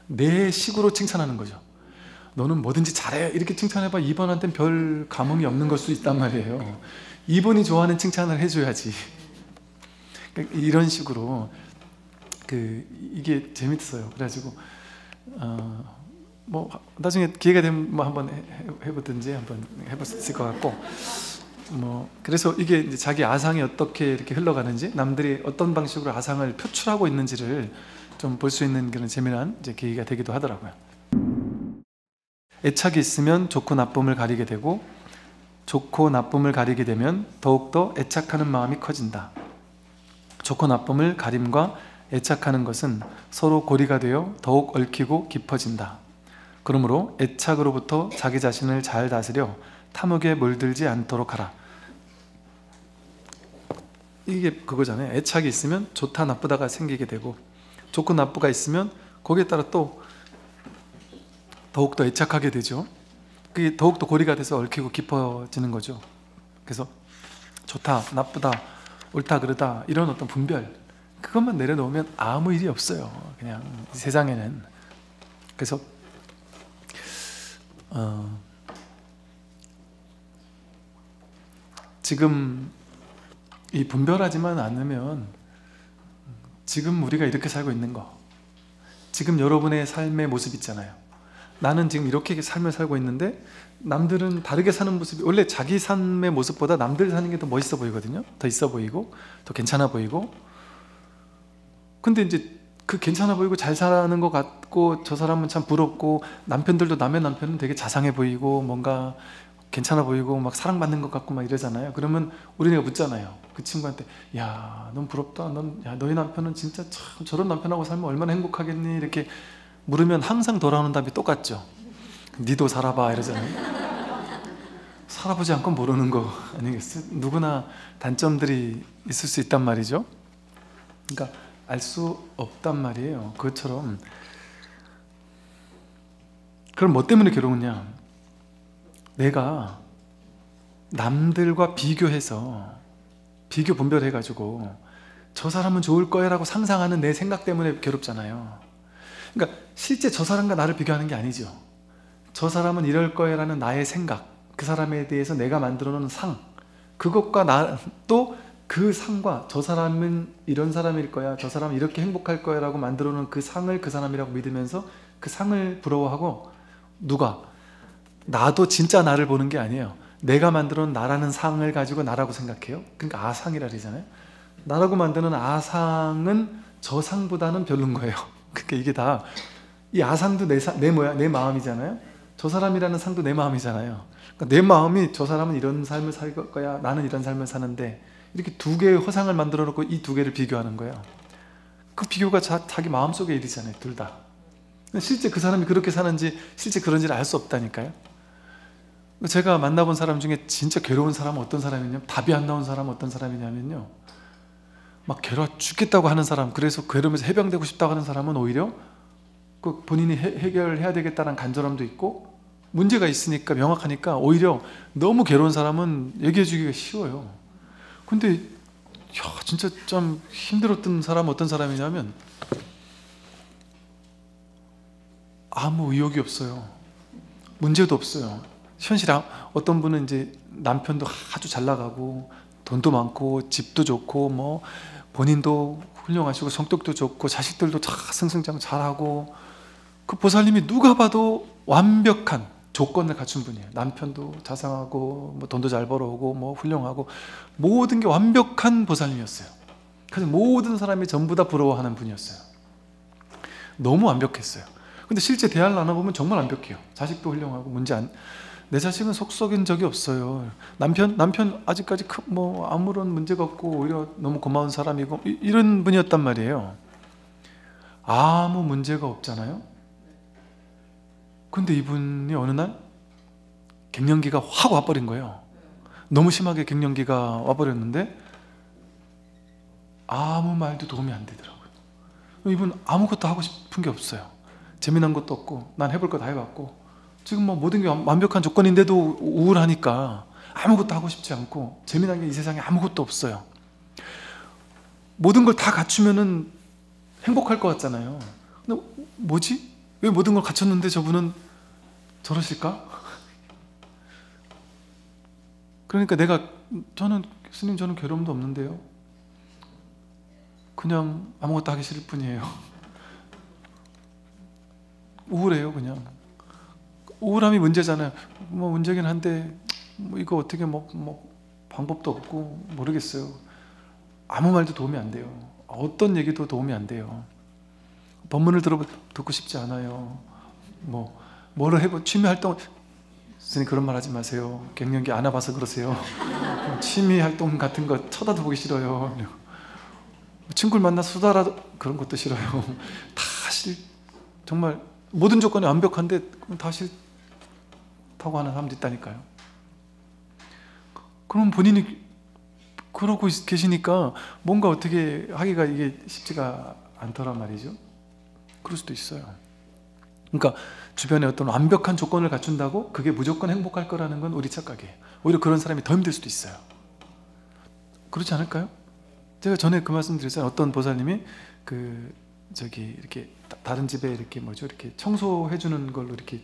내 식으로 칭찬하는 거죠. 너는 뭐든지 잘해. 이렇게 칭찬해봐. 2번한테는 별 감흥이 없는 걸 수 있단 말이에요. 2번이 좋아하는 칭찬을 해줘야지. 이런 식으로 이게 재밌어요. 그래가지고 나중에 기회가 되면 한번 해보든지 한번 해볼 수 있을 것 같고, 그래서 이게 이제 자기 아상이 어떻게 이렇게 흘러가는지, 남들이 어떤 방식으로 아상을 표출하고 있는지를 좀 볼 수 있는 그런 재미난 이제 계기가 되기도 하더라고요. 애착이 있으면 좋고 나쁨을 가리게 되고, 좋고 나쁨을 가리게 되면 더욱더 애착하는 마음이 커진다. 좋고 나쁨을 가림과 애착하는 것은 서로 고리가 되어 더욱 얽히고 깊어진다. 그러므로 애착으로부터 자기 자신을 잘 다스려 탐욕에 물들지 않도록 하라. 이게 그거잖아요. 애착이 있으면 좋다 나쁘다가 생기게 되고, 좋고 나쁘가 있으면 거기에 따라 또 더욱더 애착하게 되죠. 그게 더욱더 고리가 돼서 얽히고 깊어지는 거죠. 그래서 좋다 나쁘다 옳다 그르다 이런 어떤 분별, 그것만 내려놓으면 아무 일이 없어요. 그냥 이 세상에는. 그래서 지금 이 분별하지만 않으면 지금 우리가 이렇게 살고 있는 거, 지금 여러분의 삶의 모습 있잖아요. 나는 지금 이렇게 삶을 살고 있는데 남들은 다르게 사는 모습이, 원래 자기 삶의 모습보다 남들 사는 게 더 멋있어 보이거든요. 더 있어 보이고 더 괜찮아 보이고. 근데 이제 그 괜찮아 보이고 잘 사는 것 같고 저 사람은 참 부럽고, 남편들도 남의 남편은 되게 자상해 보이고 뭔가 괜찮아 보이고 막 사랑받는 것 같고 막 이러잖아요. 그러면 우리가 묻잖아요. 그 친구한테 야, 넌 부럽다. 너희 남편은 진짜 참 저런 남편하고 살면 얼마나 행복하겠니? 이렇게 물으면 항상 돌아오는 답이 똑같죠. 니도 살아봐 이러잖아요. 살아보지 않고 모르는 거 아니겠어요? 누구나 단점들이 있을 수 있단 말이죠. 그러니까 알 수 없단 말이에요. 그것처럼. 그럼 뭐 때문에 괴로우냐? 내가 남들과 비교해서 비교 분별해가지고 저 사람은 좋을 거야 라고 상상하는 내 생각 때문에 괴롭잖아요. 그러니까 실제 저 사람과 나를 비교하는 게 아니죠. 저 사람은 이럴 거야 라는 나의 생각, 그 사람에 대해서 내가 만들어 놓은 상, 그것과 또 그 상과 저 사람은 이런 사람일 거야, 저 사람은 이렇게 행복할 거야 라고 만들어 놓은 그 상을 그 사람이라고 믿으면서 그 상을 부러워하고, 누가? 나도 진짜 나를 보는 게 아니에요. 내가 만들어 놓은 나라는 상을 가지고 나라고 생각해요. 그러니까 아상이라 그러잖아요. 나라고 만드는 아상은 저 상보다는 별론 거예요. 그러니까 이게 다, 이 아상도 내 마음이잖아요. 저 사람이라는 상도 내 마음이잖아요. 그러니까 내 마음이 저 사람은 이런 삶을 살 거야, 나는 이런 삶을 사는데, 이렇게 두 개의 허상을 만들어 놓고 이 두 개를 비교하는 거예요. 그 비교가 자기 마음속의 일이잖아요, 둘 다. 실제 그 사람이 그렇게 사는지 실제 그런지를 알 수 없다니까요. 제가 만나본 사람 중에 진짜 괴로운 사람은 어떤 사람이냐면, 답이 안 나온 사람은 어떤 사람이냐면요, 막 괴로워 죽겠다고 하는 사람, 그래서 괴로우면서 해병되고 싶다고 하는 사람은 오히려 그 본인이 해결해야 되겠다는 간절함도 있고 문제가 있으니까 명확하니까 오히려 너무 괴로운 사람은 얘기해 주기가 쉬워요. 근데 진짜 좀 힘들었던 사람은 어떤 사람이냐면 아무 의욕이 없어요. 문제도 없어요. 현실에 어떤 분은 이제 남편도 아주 잘 나가고 돈도 많고 집도 좋고 뭐 본인도 훌륭하시고 성격도 좋고 자식들도 승승장 잘하고, 그 보살님이 누가 봐도 완벽한 조건을 갖춘 분이에요. 남편도 자상하고 뭐 돈도 잘 벌어오고 뭐 훌륭하고 모든 게 완벽한 보살님이었어요. 그래서 모든 사람이 전부 다 부러워하는 분이었어요. 너무 완벽했어요. 근데 실제 대화를 나눠보면 정말 완벽해요. 자식도 훌륭하고 내 자식은 속 썩인 적이 없어요. 남편 아직까지 뭐 아무런 문제가 없고 오히려 너무 고마운 사람이고 이런 분이었단 말이에요. 아무 문제가 없잖아요. 근데 이분이 어느 날 갱년기가 확 와버린 거예요. 너무 심하게 갱년기가 와버렸는데 아무 말도 도움이 안 되더라고요. 이분 아무것도 하고 싶은 게 없어요. 재미난 것도 없고 난 해볼 거 다 해봤고 지금 뭐 모든 게 완벽한 조건인데도 우울하니까 아무것도 하고 싶지 않고 재미난 게 이 세상에 아무것도 없어요. 모든 걸 다 갖추면은 행복할 것 같잖아요. 근데 뭐지? 왜 모든 걸 갖췄는데 저분은 저러실까? 그러니까 스님 저는 괴로움도 없는데요, 그냥 아무것도 하기 싫을 뿐이에요. 우울해요. 그냥 우울함이 문제잖아요. 뭐 문제긴 한데 뭐 이거 어떻게 뭐 방법도 없고 모르겠어요. 아무 말도 도움이 안 돼요. 어떤 얘기도 도움이 안 돼요. 법문을 듣고 싶지 않아요. 뭐를 취미 활동, 스님 그런 말 하지 마세요. 갱년기 안 와봐서 그러세요. 취미 활동 같은 거 쳐다도 보기 싫어요. 친구를 만나 수다라도 그런 것도 싫어요. 다 정말 모든 조건이 완벽한데 다 싫다고 하는 사람도 있다니까요. 그럼 본인이 그러고 계시니까 뭔가 어떻게 하기가 이게 쉽지가 않더란 말이죠. 그럴 수도 있어요. 그러니까 주변에 어떤 완벽한 조건을 갖춘다고 그게 무조건 행복할 거라는 건 우리 착각이에요. 오히려 그런 사람이 더 힘들 수도 있어요. 그렇지 않을까요? 제가 전에 그 말씀 드렸잖아요. 어떤 보살님이 이렇게 다른 집에 이렇게 청소해 주는 걸로 이렇게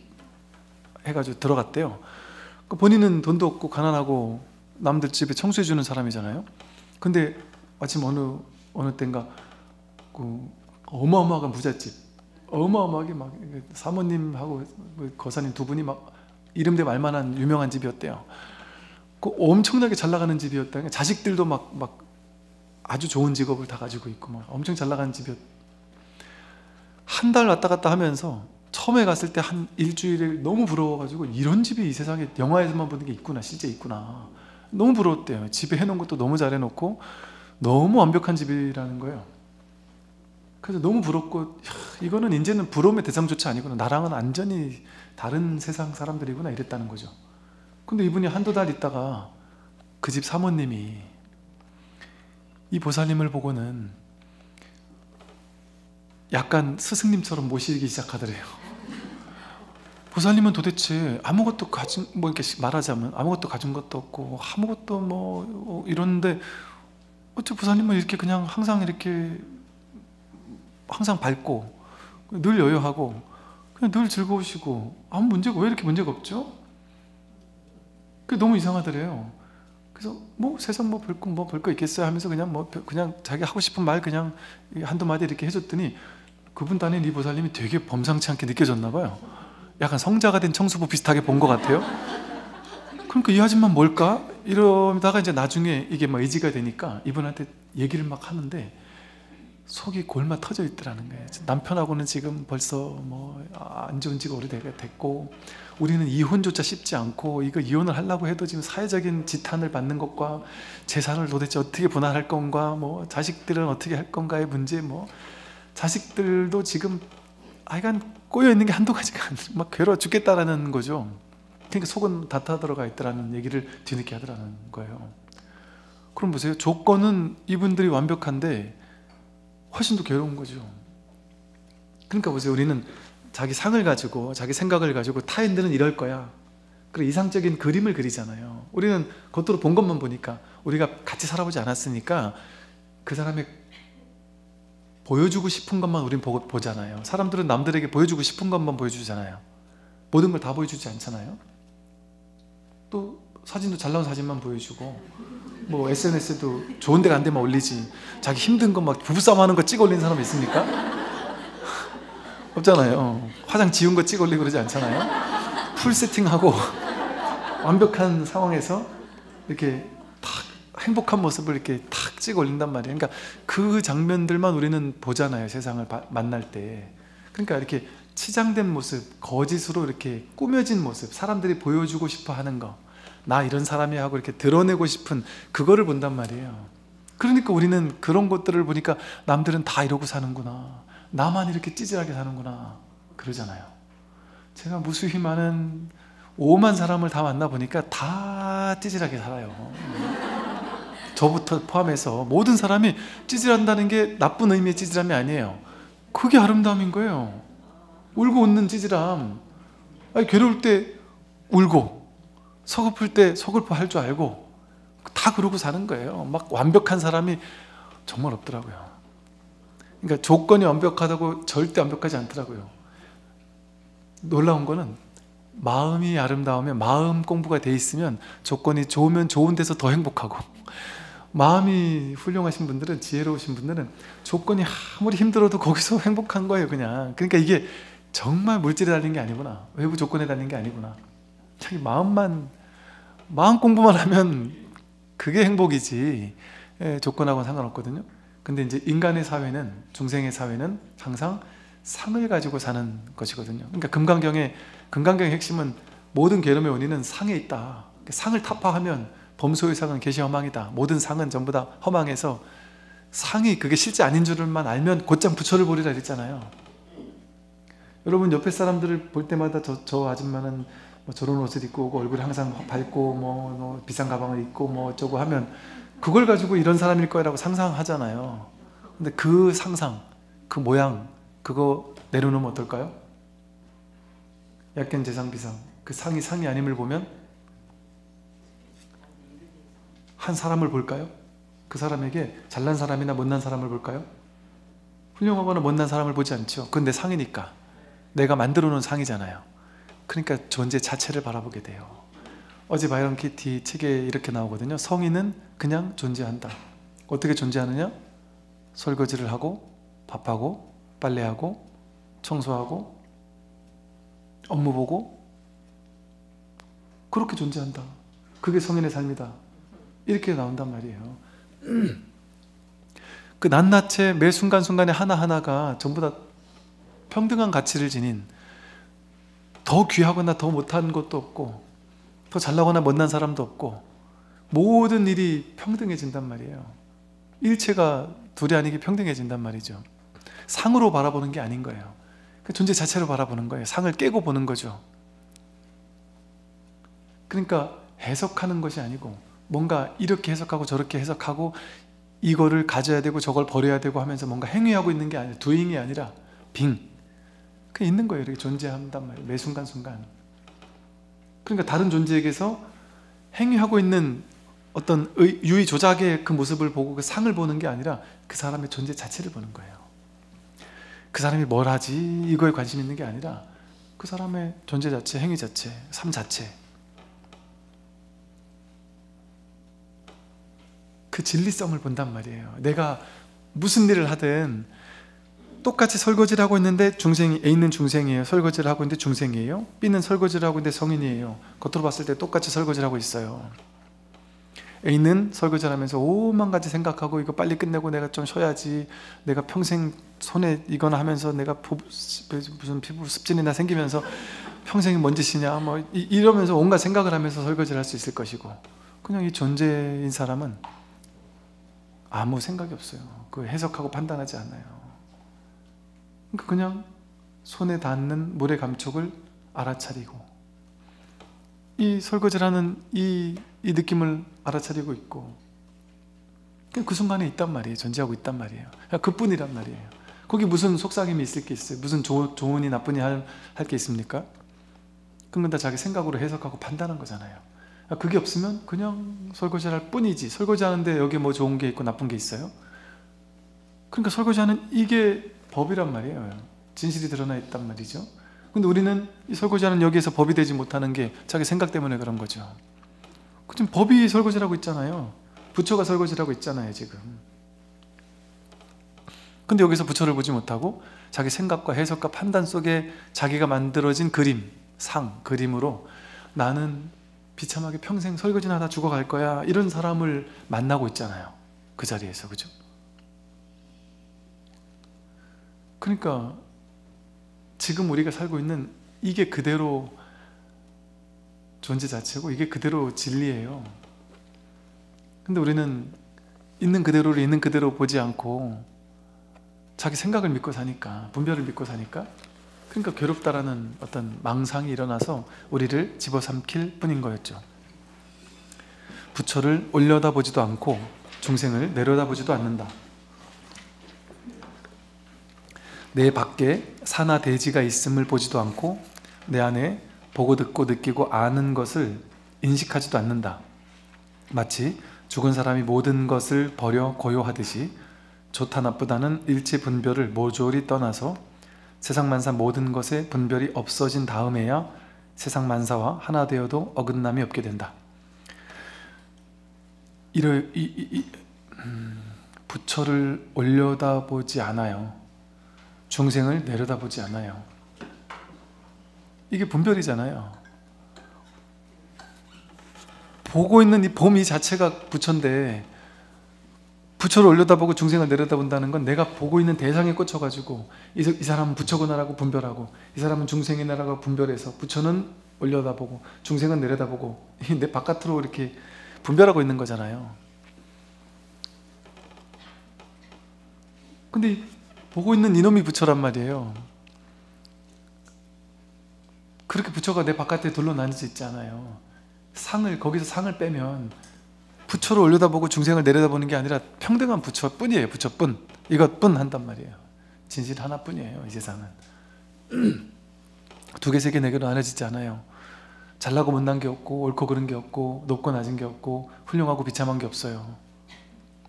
해가지고 들어갔대요. 본인은 돈도 없고 가난하고 남들 집에 청소해 주는 사람이잖아요. 근데 마침 어느 때인가 어마어마한 부잣집, 어마어마하게 막 사모님하고 거사님 두 분이 막 이름대 말만한 유명한 집이었대요. 엄청나게 잘 나가는 집이었다. 자식들도 막 아주 좋은 직업을 다 가지고 있고 막 엄청 잘 나가는 한 달 왔다 갔다 하면서 처음에 갔을 때 한 일주일을 너무 부러워가지고 이런 집이 이 세상에 영화에서만 보는 게 있구나, 실제 있구나. 너무 부러웠대요. 집에 해놓은 것도 너무 잘 해놓고 너무 완벽한 집이라는 거예요. 그래서 너무 부럽고 이거는 이제는 부러움의 대상조차 아니구나, 나랑은 완전히 다른 세상 사람들이구나 이랬다는 거죠. 근데 이분이 한두 달 있다가 그 집 사모님이 이 보살님을 보고는 약간 스승님처럼 모시기 시작하더래요. 보살님은 도대체 아무것도 이렇게 말하자면 아무것도 가진 것도 없고 아무것도 이러는데 어째 부사님은 이렇게 그냥 항상 이렇게 항상 밝고 늘 여유하고 그냥 늘 즐거우시고 아무 문제가 왜 이렇게 문제가 없죠? 그게 너무 이상하더래요. 그래서 뭐 세상 뭐 별 거 있겠어요 하면서 그냥 자기 하고 싶은 말 그냥 한두 마디 이렇게 해줬더니 그분 딴에 이 보살님이 되게 범상치 않게 느껴졌나 봐요. 약간 성자가 된 청수부 비슷하게 본 것 같아요. 그러니까 이 아줌마 뭘까? 이러다가 이제 나중에 이게 막 의지가 되니까 이분한테 얘기를 막 하는데 속이 골마 터져 있더라는 거예요. 남편하고는 지금 벌써 뭐 안 좋은 지가 오래됐고 우리는 이혼조차 쉽지 않고 이거 이혼을 하려고 해도 지금 사회적인 지탄을 받는 것과 재산을 도대체 어떻게 분할할 건가 뭐 자식들은 어떻게 할 건가의 문제 뭐 자식들도 지금 하여간 꼬여있는 게 한두 가지가 막 괴로워 죽겠다라는 거죠. 그러니까 속은 다 타들어가 있더라는 얘기를 뒤늦게 하더라는 거예요. 그럼 보세요. 조건은 이분들이 완벽한데 훨씬 더 괴로운 거죠. 그러니까 보세요. 우리는 자기 상을 가지고 자기 생각을 가지고 타인들은 이럴 거야. 그리고 이상적인 그림을 그리잖아요. 우리는 겉으로 본 것만 보니까 우리가 같이 살아보지 않았으니까 그 사람의 보여주고 싶은 것만 우린 보잖아요. 사람들은 남들에게 보여주고 싶은 것만 보여주잖아요. 모든 걸 다 보여주지 않잖아요. 또 사진도 잘 나온 사진만 보여주고 뭐 SNS에도 좋은 데가 안 되면 올리지 자기 힘든 거 막 부부싸움 하는 거 찍어 올리는 사람 있습니까? 없잖아요. 화장 지운 거 찍어 올리고 그러지 않잖아요. 풀 세팅하고 완벽한 상황에서 이렇게 탁 행복한 모습을 이렇게 탁 찍어 올린단 말이에요. 그러니까 그 장면들만 우리는 보잖아요. 세상을 만날 때. 그러니까 이렇게 치장된 모습, 거짓으로 이렇게 꾸며진 모습, 사람들이 보여주고 싶어 하는 거, 나 이런 사람이 하고 이렇게 드러내고 싶은 그거를 본단 말이에요. 그러니까 우리는 그런 것들을 보니까 남들은 다 이러고 사는구나, 나만 이렇게 찌질하게 사는구나 그러잖아요. 제가 무수히 많은 5만 사람을 다 만나보니까 다 찌질하게 살아요. 저부터 포함해서 모든 사람이 찌질한다는 게 나쁜 의미의 찌질함이 아니에요. 그게 아름다움인 거예요. 울고 웃는 찌질함. 아니, 괴로울 때 울고 서글플 때 서글퍼 할 줄 알고 다 그러고 사는 거예요. 막 완벽한 사람이 정말 없더라고요. 그러니까 조건이 완벽하다고 절대 완벽하지 않더라고요. 놀라운 거는 마음이 아름다우면, 마음 공부가 돼 있으면 조건이 좋으면 좋은 데서 더 행복하고, 마음이 훌륭하신 분들은, 지혜로우신 분들은 조건이 아무리 힘들어도 거기서 행복한 거예요. 그냥. 그러니까 이게 정말 물질에 달린 게 아니구나, 외부 조건에 달린 게 아니구나, 자기 마음 공부만 하면 그게 행복이지 조건하고는 상관없거든요. 근데 이제 인간의 사회는, 중생의 사회는 항상 상을 가지고 사는 것이거든요. 그러니까 금강경의 핵심은 모든 괴로움의 원인은 상에 있다. 상을 타파하면 범소의 상은 계시 허망이다. 모든 상은 전부 다 허망해서 상이 그게 실제 아닌 줄만 알면 곧장 부처를 보리라 그랬잖아요. 여러분 옆에 사람들을 볼 때마다 저 아줌마는 뭐 저런 옷을 입고 오고 얼굴이 항상 밝고 뭐 비싼 가방을 입고 뭐 어쩌고 하면 그걸 가지고 이런 사람일 거라고 상상하잖아요. 근데 그 상상, 그 모양, 그거 내려놓으면 어떨까요? 약견재상비상, 그 상이 아님을 보면 한 사람을 볼까요? 그 사람에게 잘난 사람이나 못난 사람을 볼까요? 훌륭하거나 못난 사람을 보지 않죠. 그건 내 상이니까, 내가 만들어 놓은 상이잖아요. 그러니까 존재 자체를 바라보게 돼요. 어제 바이런 키티 책에 이렇게 나오거든요. 성인은 그냥 존재한다. 어떻게 존재하느냐? 설거지를 하고, 밥하고, 빨래하고, 청소하고, 업무 보고, 그렇게 존재한다. 그게 성인의 삶이다. 이렇게 나온단 말이에요. 그 낱낱이 매 순간순간에 하나하나가 전부 다 평등한 가치를 지닌, 더 귀하거나 더 못한 것도 없고 더 잘나거나 못난 사람도 없고 모든 일이 평등해진단 말이에요. 일체가 둘이 아니게 평등해진단 말이죠. 상으로 바라보는 게 아닌 거예요. 그 존재 자체로 바라보는 거예요. 상을 깨고 보는 거죠. 그러니까 해석하는 것이 아니고 뭔가 이렇게 해석하고 저렇게 해석하고 이거를 가져야 되고 저걸 버려야 되고 하면서 뭔가 행위하고 있는 게 아니라, doing이 아니라 being, 그 있는 거예요. 이렇게 존재한단 말이에요. 매 순간순간. 그러니까 다른 존재에게서 행위하고 있는 어떤 유의 조작의 그 모습을 보고 그 상을 보는 게 아니라 그 사람의 존재 자체를 보는 거예요. 그 사람이 뭘 하지 이거에 관심 있는 게 아니라 그 사람의 존재 자체, 행위 자체, 삶 자체, 그 진리성을 본단 말이에요. 내가 무슨 일을 하든 똑같이 설거지를 하고 있는데 A는 중생이에요. 설거지를 하고 있는데 중생이에요. B는 설거지를 하고 있는데 성인이에요. 겉으로 봤을 때 똑같이 설거지를 하고 있어요. A는 설거지를 하면서 오만 가지 생각하고 이거 빨리 끝내고 내가 좀 쉬어야지, 내가 평생 손에 이거나 하면서 내가 무슨 피부 습진이나 생기면서 평생이 뭔 짓이냐 뭐 이러면서 온갖 생각을 하면서 설거지를 할 수 있을 것이고, 그냥 이 존재인 사람은 아무 생각이 없어요. 그 해석하고 판단하지 않아요. 그냥 손에 닿는 물의 감촉을 알아차리고 이 설거지를 하는 이 느낌을 알아차리고 있고, 그 순간에 있단 말이에요. 존재하고 있단 말이에요. 그뿐이란 말이에요. 거기 무슨 속삭임이 있을 게 있어요? 무슨 좋으니 나쁘니 할 게 있습니까? 그건 다 자기 생각으로 해석하고 판단한 거잖아요. 그게 없으면 그냥 설거지를 할 뿐이지, 설거지하는데 여기에 뭐 좋은 게 있고 나쁜 게 있어요? 그러니까 설거지하는 이게 법이란 말이에요. 진실이 드러나 있단 말이죠. 근데 우리는 이 설거지하는 여기에서 법이 되지 못하는 게 자기 생각 때문에 그런 거죠. 지금 법이 설거지를 하고 있잖아요. 부처가 설거지를 하고 있잖아요 지금. 근데 여기서 부처를 보지 못하고 자기 생각과 해석과 판단 속에 자기가 만들어진 그림, 그림으로 나는 비참하게 평생 설거지나 하다 죽어갈 거야, 이런 사람을 만나고 있잖아요. 그 자리에서. 그죠? 그러니까 지금 우리가 살고 있는 이게 그대로 존재 자체고 이게 그대로 진리예요. 근데 우리는 있는 그대로를 있는 그대로 보지 않고 자기 생각을 믿고 사니까, 분별을 믿고 사니까, 그러니까 괴롭다라는 어떤 망상이 일어나서 우리를 집어삼킬 뿐인 거였죠. 부처를 올려다보지도 않고 중생을 내려다보지도 않는다. 내 밖에 사나 대지가 있음을 보지도 않고 내 안에 보고 듣고 느끼고 아는 것을 인식하지도 않는다. 마치 죽은 사람이 모든 것을 버려 고요하듯이 좋다 나쁘다는 일체 분별을 모조리 떠나서 세상 만사 모든 것의 분별이 없어진 다음에야 세상 만사와 하나 되어도 어긋남이 없게 된다. 부처를 올려다보지 않아요. 중생을 내려다보지 않아요. 이게 분별이잖아요. 보고 있는 이 봄 이 자체가 부처인데, 부처를 올려다보고 중생을 내려다본다는 건 내가 보고 있는 대상에 꽂혀가지고 이 사람은 부처구나라고 분별하고 이 사람은 중생이나라고 분별해서 부처는 올려다보고 중생은 내려다보고 내 바깥으로 이렇게 분별하고 있는 거잖아요. 근데 보고 있는 이놈이 부처란 말이에요. 그렇게 부처가 내 바깥에 둘러 나뉘지 있지 않아요. 거기서 상을 빼면 부처를 올려다보고 중생을 내려다보는 게 아니라 평등한 부처뿐이에요. 부처뿐. 이것뿐 한단 말이에요. 진실 하나뿐이에요. 이 세상은. 두 개, 세 개, 네 개로 나눠지지 않아요. 잘나고 못난 게 없고 옳고 그른 게 없고 높고 낮은 게 없고 훌륭하고 비참한 게 없어요.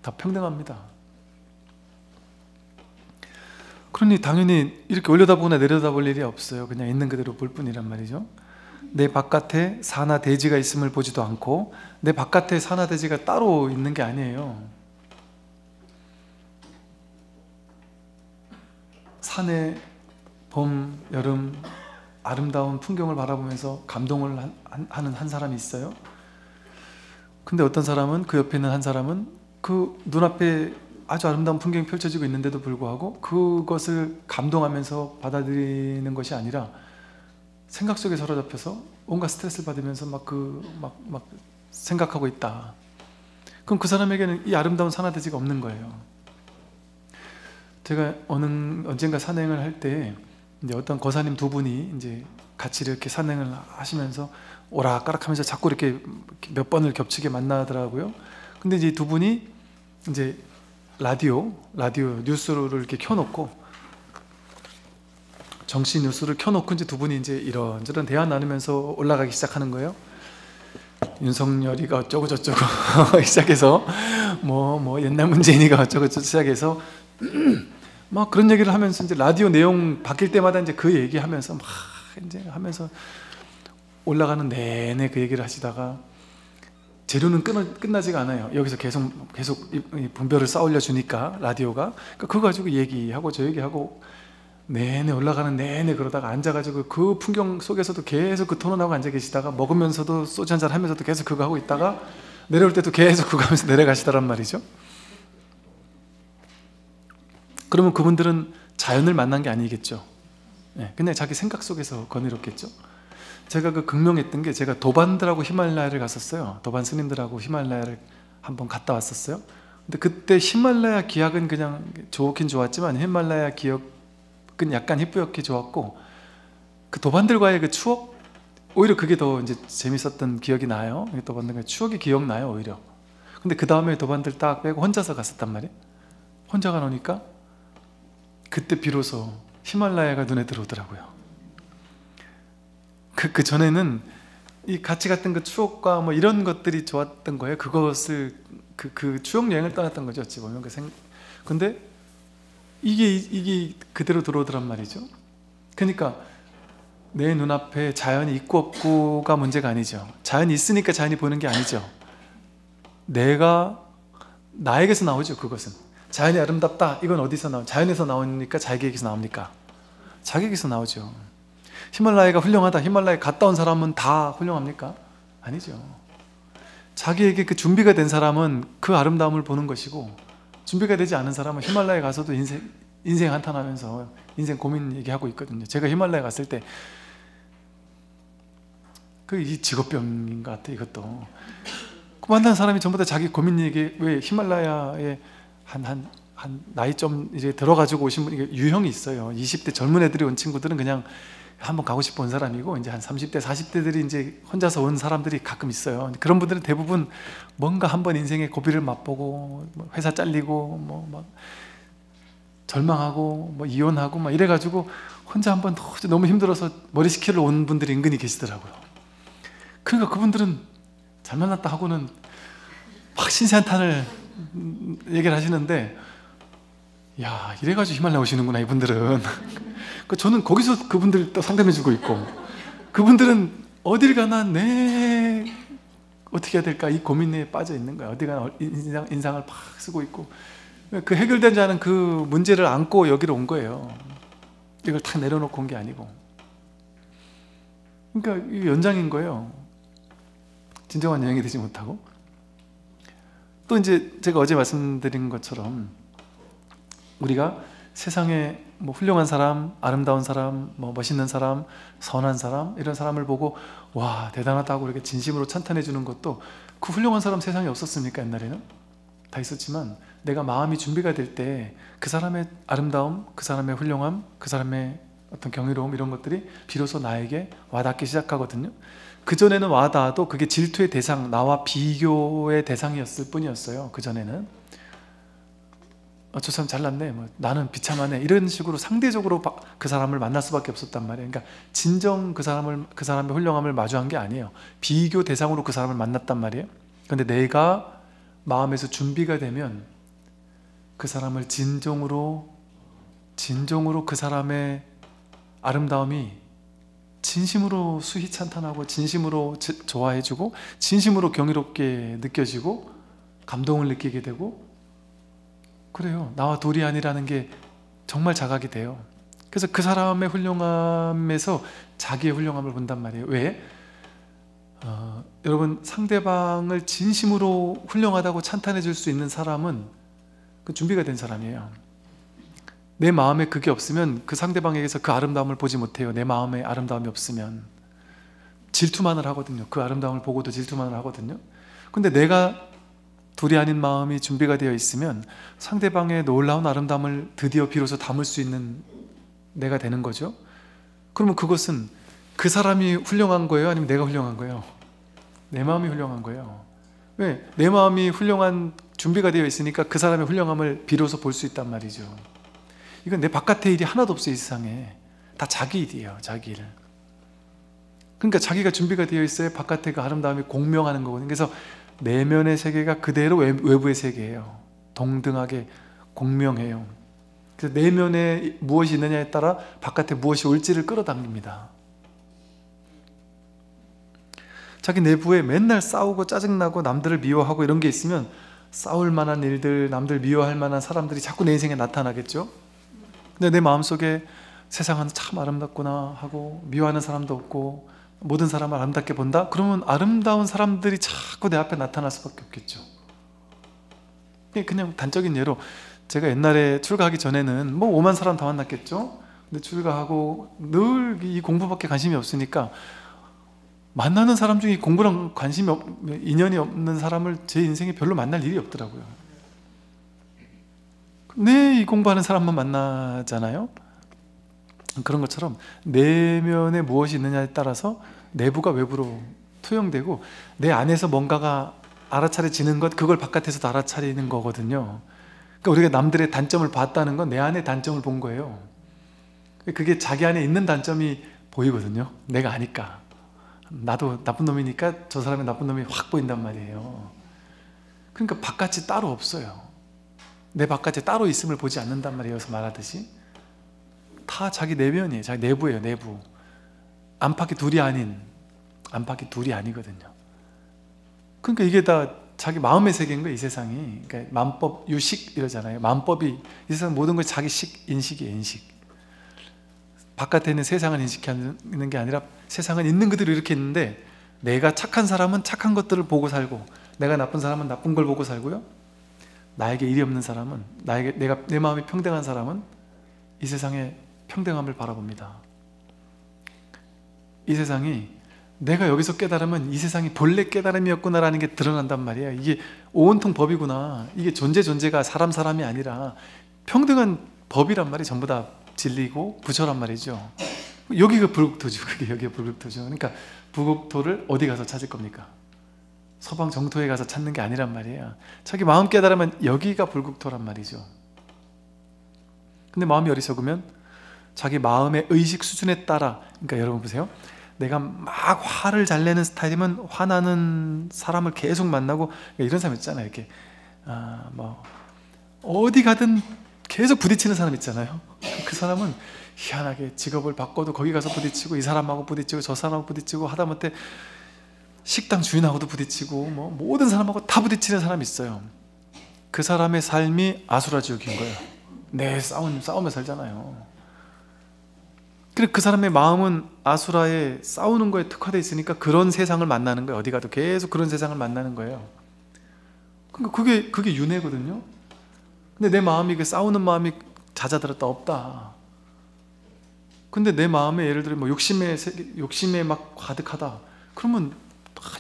다 평등합니다. 그러니 당연히 이렇게 올려다보거나 내려다볼 일이 없어요. 그냥 있는 그대로 볼 뿐이란 말이죠. 내 바깥에 사나 대지가 있음을 보지도 않고, 내 바깥에 사나 대지가 따로 있는 게 아니에요. 산에 봄, 여름 아름다운 풍경을 바라보면서 감동을 하는 한 사람이 있어요. 근데 어떤 사람은, 그 옆에 있는 한 사람은 그 눈앞에 아주 아름다운 풍경이 펼쳐지고 있는데도 불구하고 그것을 감동하면서 받아들이는 것이 아니라 생각 속에 사로잡혀서 온갖 스트레스를 받으면서 막 생각하고 있다. 그럼 그 사람에게는 이 아름다운 산하대지가 없는 거예요. 제가 언젠가 산행을 할 때 이제 어떤 거사님 두 분이 이제 같이 이렇게 산행을 하시면서 오락가락하면서 자꾸 이렇게 몇 번을 겹치게 만나더라고요. 근데 이제 두 분이 이제 라디오 뉴스를 이렇게 켜놓고, 정치 뉴스를 켜놓고 이제 두 분이 이제 이런저런 대화 나누면서 올라가기 시작하는 거예요. 윤석열이가 어쩌고 저쩌고 시작해서 뭐 옛날 문재인이가 어쩌고 저쩌고 시작해서 막 그런 얘기를 하면서 이제 라디오 내용 바뀔 때마다 이제 그 얘기하면서 막 이제 하면서 올라가는 내내 그 얘기를 하시다가 재료는 끝나지가 않아요. 여기서 계속 이 분별을 쌓아올려 주니까 라디오가 그거 가지고 얘기하고 저 얘기하고 내내 올라가는 내내 그러다가 앉아가지고 그 풍경 속에서도 계속 그 토론하고 앉아 계시다가 먹으면서도 소주 한잔 하면서도 계속 그거 하고 있다가 내려올 때도 계속 그거 하면서 내려가시더란 말이죠. 그러면 그분들은 자연을 만난 게 아니겠죠. 그냥 자기 생각 속에서 거느렸겠죠. 제가 그 극명했던 게 제가 도반들하고 히말라야를 갔었어요. 도반 스님들하고 히말라야를 한번 갔다 왔었어요. 근데 그때 히말라야 기약은 그냥 좋긴 좋았지만 히말라야 기억은 약간 희뿌옇게 좋았고 그 도반들과의 그 추억 오히려 그게 더 이제 재밌었던 기억이 나요. 도반들과의 추억이 기억나요 오히려. 근데 그 다음에 도반들 딱 빼고 혼자서 갔었단 말이에요. 혼자 가노니까 그때 비로소 히말라야가 눈에 들어오더라고요. 그 전에는 이 같이 갔던 그 추억과 뭐 이런 것들이 좋았던 거예요. 그것을 그 추억 여행을 떠났던 거죠. 어찌 보면 근데 이게 그대로 들어오더란 말이죠. 그러니까 내 눈앞에 자연이 있고 없고가 문제가 아니죠. 자연이 있으니까 자연이 보이는 게 아니죠. 나에게서 나오죠. 그것은 자연이 아름답다. 이건 어디서 나오? 자연에서 나오니까 자기에게서 나옵니까? 자기에게서 나오죠. 히말라야가 훌륭하다. 히말라야 갔다 온 사람은 다 훌륭합니까? 아니죠. 자기에게 그 준비가 된 사람은 그 아름다움을 보는 것이고 준비가 되지 않은 사람은 히말라야 가서도 인생 한탄하면서 인생 고민 얘기하고 있거든요. 제가 히말라야 갔을 때 이 직업병인 것 같아. 이것도 그 만난 사람이 전부 다 자기 고민 얘기. 왜 히말라야에 한 나이 좀 이제 들어가지고 오신 분, 유형이 있어요. 20대 젊은 애들이 온 친구들은 그냥 한번 가고 싶어 온 사람이고, 이제 한 30대 40대들이 이제 혼자서 온 사람들이 가끔 있어요. 그런 분들은 대부분 뭔가 한번 인생의 고비를 맛보고 회사 잘리고 막 절망하고 이혼하고 막 이래가지고 혼자 한번 너무 힘들어서 머리 식히러 온 분들이 은근히 계시더라고요. 그러니까 그분들은 잘 만났다 하고는 막 신세한탄을 얘기를 하시는데, 야, 이래가지고 히말라야 오시는구나 이분들은. 저는 거기서 그분들 또 상담해주고 있고, 그분들은 어딜 가나 어떻게 해야 될까 이 고민에 빠져 있는 거야. 어디 가나 인상을 팍 쓰고 있고, 그 해결되지 않은 그 문제를 안고 여기로 온 거예요. 이걸 다 내려놓고 온 게 아니고. 그러니까 이 연장인 거예요. 진정한 여행이 되지 못하고. 또 이제 제가 어제 말씀드린 것처럼 우리가 세상에 훌륭한 사람, 아름다운 사람, 멋있는 사람, 선한 사람, 이런 사람을 보고 와 대단하다고 이렇게 진심으로 찬탄해 주는 것도, 그 훌륭한 사람 세상에 없었습니까? 옛날에는 다 있었지만 내가 마음이 준비가 될 때 그 사람의 아름다움, 그 사람의 훌륭함, 그 사람의 어떤 경이로움, 이런 것들이 비로소 나에게 와닿기 시작하거든요. 그전에는 와닿아도 그게 질투의 대상, 나와 비교의 대상이었을 뿐이었어요. 그전에는 저 사람 잘났네, 나는 비참하네, 이런 식으로 상대적으로 그 사람을 만날 수밖에 없었단 말이에요. 그러니까 진정 그 사람의 훌륭함을 마주한 게 아니에요. 비교 대상으로 그 사람을 만났단 말이에요. 그런데 내가 마음에서 준비가 되면 그 사람을 진정으로 그 사람의 아름다움이 진심으로 수희 찬탄하고 진심으로 좋아해주고 진심으로 경이롭게 느껴지고 감동을 느끼게 되고, 그래요. 나와 둘이 아니라는 게 정말 자각이 돼요. 그래서 그 사람의 훌륭함에서 자기의 훌륭함을 본단 말이에요. 왜? 여러분, 상대방을 진심으로 훌륭하다고 찬탄해 줄 수 있는 사람은 그 준비가 된 사람이에요. 내 마음에 그게 없으면 그 상대방에게서 그 아름다움을 보지 못해요. 내 마음에 아름다움이 없으면 질투만을 하거든요. 그 아름다움을 보고도 질투만을 하거든요. 근데 내가 둘이 아닌 마음이 준비가 되어 있으면 상대방의 놀라운 아름다움을 드디어 비로소 담을 수 있는 내가 되는 거죠. 그러면 그것은 그 사람이 훌륭한 거예요? 아니면 내가 훌륭한 거예요? 내 마음이 훌륭한 거예요. 왜? 내 마음이 훌륭한 준비가 되어 있으니까 그 사람의 훌륭함을 비로소 볼 수 있단 말이죠. 이건 내 바깥의 일이 하나도 없어요. 이 세상에 다 자기 일이에요. 자기 일. 그러니까 자기가 준비가 되어 있어야 바깥의 그 아름다움이 공명하는 거거든요. 그래서 내면의 세계가 그대로 외부의 세계예요. 동등하게 공명해요. 그래서 내면에 무엇이 있느냐에 따라 바깥에 무엇이 올지를 끌어당깁니다. 자기 내부에 맨날 싸우고 짜증나고 남들을 미워하고 이런 게 있으면 싸울 만한 일들, 남들 미워할 만한 사람들이 자꾸 내 인생에 나타나겠죠. 근데 내 마음속에 세상은 참 아름답구나 하고 미워하는 사람도 없고 모든 사람을 아름답게 본다? 그러면 아름다운 사람들이 자꾸 내 앞에 나타날 수밖에 없겠죠. 그냥 단적인 예로 제가 옛날에 출가하기 전에는 뭐 5만 사람 다 만났겠죠. 근데 출가하고 늘 이 공부밖에 관심이 없으니까 만나는 사람 중에 공부랑 인연이 없는 사람을 제 인생에 별로 만날 일이 없더라고요. 이 공부하는 사람만 만나잖아요. 그런 것처럼 내면에 무엇이 있느냐에 따라서 내부가 외부로 투영되고 내 안에서 뭔가가 알아차려지는 것, 그걸 바깥에서도 알아차리는 거거든요. 그러니까 우리가 남들의 단점을 봤다는 건 내 안의 단점을 본 거예요. 그게 자기 안에 있는 단점이 보이거든요. 내가 아니까. 나도 나쁜 놈이니까 저 사람의 나쁜 놈이 확 보인단 말이에요. 그러니까 바깥이 따로 없어요. 내 바깥에 따로 있음을 보지 않는단 말이에요. 여기서 말하듯이 다 자기 내면이에요. 자기 내부예요. 내부. 안팎이 둘이 아니거든요. 그러니까 이게 다 자기 마음의 세계인 거예요. 이 세상이. 그러니까 만법 유식 이러잖아요. 만법이 이 세상 모든 것이 자기 인식이에요. 인식. 바깥에 있는 세상을 인식하는 게 아니라 세상은 있는 그대로 이렇게 있는데 내가 착한 사람은 착한 것들을 보고 살고 내가 나쁜 사람은 나쁜 걸 보고 살고요. 나에게 일이 없는 사람은 내 마음이 평등한 사람은 이 세상의 평등함을 바라봅니다. 이 세상이 내가 여기서 깨달으면 이 세상이 본래 깨달음이었구나라는 게 드러난단 말이에요. 이게 온통 법이구나. 이게 존재가 사람이 아니라 평등한 법이란 말이 전부 다 진리고 부처란 말이죠. 여기가 불국토죠. 그게 여기가 불국토죠. 그러니까 불국토를 어디 가서 찾을 겁니까? 서방 정토에 가서 찾는 게 아니란 말이에요. 자기 마음 깨달으면 여기가 불국토란 말이죠. 근데 마음이 어리석으면 자기 마음의 의식 수준에 따라, 그러니까 여러분 보세요. 내가 막 화를 잘 내는 스타일이면 화나는 사람을 계속 만나고, 이런 사람 있잖아요. 이렇게 어디 가든 계속 부딪히는 사람 있잖아요. 그 사람은 희한하게 직업을 바꿔도 거기 가서 부딪히고 이 사람하고 부딪히고 저 사람하고 부딪히고 하다못해 식당 주인하고도 부딪히고 뭐 모든 사람하고 다 부딪히는 사람이 있어요. 그 사람의 삶이 아수라지옥인 거예요. 싸우며 살잖아요. 그리고 그 사람의 마음은 아수라에 싸우는 거에 특화되어 있으니까 그런 세상을 만나는 거예요. 어디 가도 계속 그런 세상을 만나는 거예요. 그러니까 그게 윤회거든요. 근데 내 마음이 그 싸우는 마음이 잦아들었다 없다. 근데 내 마음에 예를 들어 뭐 욕심에 막 가득하다. 그러면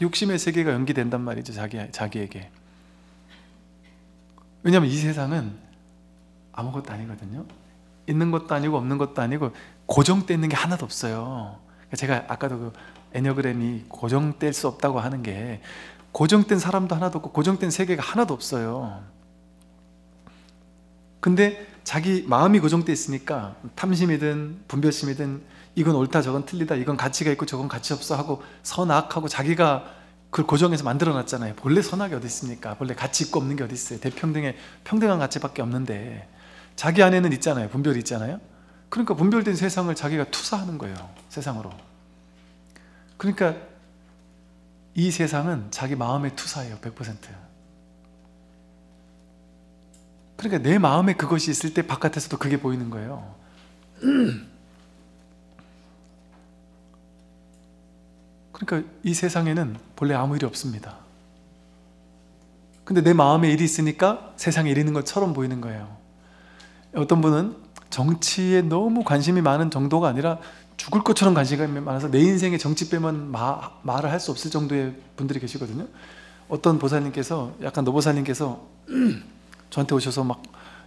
욕심의 세계가 연기된단 말이죠. 자기에게. 왜냐하면 이 세상은 아무것도 아니거든요. 있는 것도 아니고 없는 것도 아니고 고정되어 있는 게 하나도 없어요. 제가 아까도 그 애니어그램이 고정될 수 없다고 하는 게 고정된 사람도 하나도 없고 고정된 세계가 하나도 없어요. 근데 자기 마음이 고정되어 있으니까 탐심이든 분별심이든 이건 옳다 저건 틀리다 이건 가치가 있고 저건 가치 없어 하고 선악하고 자기가 그걸 고정해서 만들어 놨잖아요. 본래 선악이 어디 있습니까? 본래 가치 있고 없는 게 어디 있어요? 대평등의 평등한 가치밖에 없는데 자기 안에는 있잖아요. 분별이 있잖아요. 그러니까 분별된 세상을 자기가 투사하는 거예요. 세상으로. 그러니까 이 세상은 자기 마음의 투사예요. 100%. 그러니까 내 마음에 그것이 있을 때 바깥에서도 그게 보이는 거예요. 그러니까 이 세상에는 본래 아무 일이 없습니다. 근데 내 마음에 일이 있으니까 세상에 일이 있는 것처럼 보이는 거예요. 어떤 분은 정치에 너무 관심이 많은 정도가 아니라 죽을 것처럼 관심이 많아서 내 인생에 정치 빼면 말을 할 수 없을 정도의 분들이 계시거든요. 어떤 보살님께서, 약간 노보살님께서 저한테 오셔서 막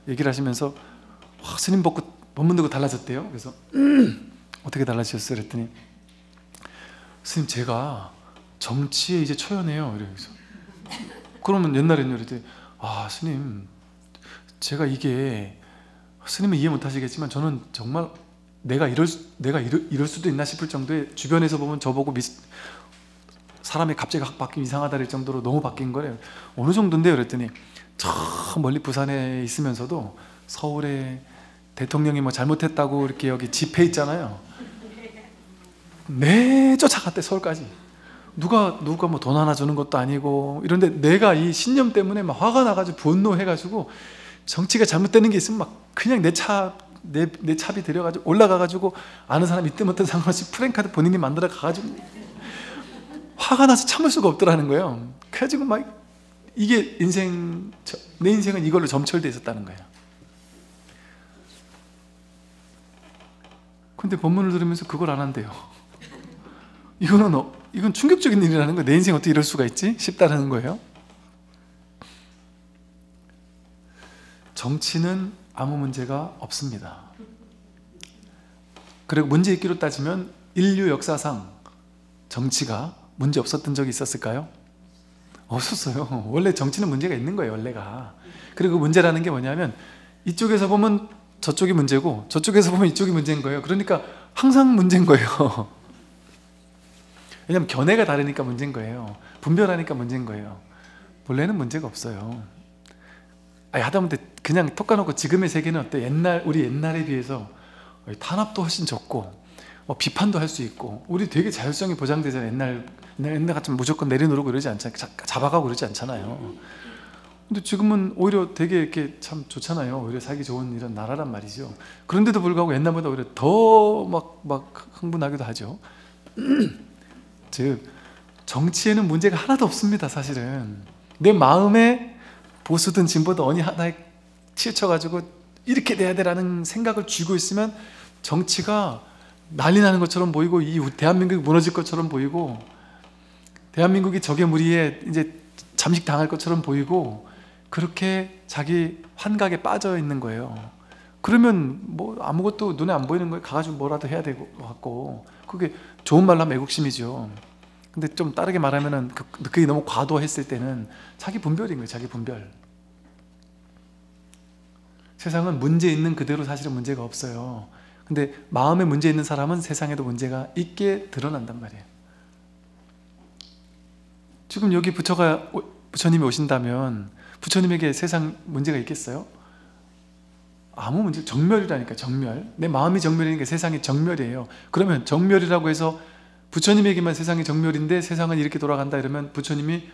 얘기를 하시면서 스님 법문 듣고 달라졌대요. 그래서 어떻게 달라지셨어요? 그랬더니 스님 제가 정치에 이제 초연해요. 이래서 그러면 옛날에는 이랬더니 스님 제가 이게 스님은 이해 못하시겠지만 저는 정말 이럴 수도 있나 싶을 정도의, 주변에서 보면 저보고 사람이 갑자기 확 바뀌면 이상하다 할 정도로 너무 바뀐 거래요. 어느 정도인데요? 그랬더니 저 멀리 부산에 있으면서도 서울에 대통령이 뭐 잘못했다고 이렇게 여기 집회 있잖아요. 네, 쫓아갔대, 서울까지. 누가 뭐 돈 하나 주는 것도 아니고 이런데 내가 이 신념 때문에 막 화가 나가지고 분노해가지고, 정치가 잘못되는 게 있으면 막 그냥 내 차비 들여가지고 올라가가지고 아는 사람 있든 못든 상관없이 프랭카드 본인이 만들어 가가지고 화가 나서 참을 수가 없더라는 거예요. 그래가지고 막 이게 내 인생은 이걸로 점철되어 있었다는 거예요. 근데 본문을 들으면서 그걸 안 한대요. 이건 충격적인 일이라는 거예요. 내 인생 어떻게 이럴 수가 있지? 싶다는 거예요. 정치는 아무 문제가 없습니다. 그리고 문제 있기로 따지면 인류 역사상 정치가 문제 없었던 적이 있었을까요? 없었어요. 원래 정치는 문제가 있는 거예요, 원래가. 그리고 문제라는 게 뭐냐면 이쪽에서 보면 저쪽이 문제고 저쪽에서 보면 이쪽이 문제인 거예요. 그러니까 항상 문제인 거예요. 왜냐하면 견해가 다르니까 문제인 거예요. 분별하니까 문제인 거예요. 원래는 문제가 없어요. 하다못해 그냥 톡 까놓고 지금의 세계는 어때? 우리 옛날에 비해서 탄압도 훨씬 적고 비판도 할 수 있고, 우리 되게 자율성이 보장되잖아요. 옛날 같으면 무조건 내려누르고 이러지 않잖아요. 잡아가고 그러지 않잖아요. 근데 지금은 오히려 되게 이렇게 참 좋잖아요. 오히려 살기 좋은 이런 나라란 말이죠. 그런데도 불구하고 옛날보다 오히려 더 막 흥분하기도 하죠. 즉 정치에는 문제가 하나도 없습니다. 사실은 내 마음에 보수든 진보든 어느 하나에 치우쳐가지고 이렇게 돼야 되라는 생각을 쥐고 있으면 정치가 난리 나는 것처럼 보이고, 이 대한민국이 무너질 것처럼 보이고, 대한민국이 적의 무리에 이제 잠식당할 것처럼 보이고, 그렇게 자기 환각에 빠져 있는 거예요. 그러면 뭐 아무것도 눈에 안 보이는 거에 가가지고 뭐라도 해야 될 것 같고, 그게 좋은 말로 하면 애국심이죠. 근데 좀 다르게 말하면은 그게 너무 과도했을 때는 자기 분별인 거예요. 자기 분별. 세상은 문제 있는 그대로 사실은 문제가 없어요. 근데 마음에 문제 있는 사람은 세상에도 문제가 있게 드러난단 말이에요. 지금 여기 부처님이 오신다면 부처님에게 세상 문제가 있겠어요? 아무 문제, 정멸이라니까. 정멸. 내 마음이 정멸이니까 세상이 정멸이에요. 그러면 정멸이라고 해서 부처님에게만 세상이 정멸인데 세상은 이렇게 돌아간다 이러면 부처님이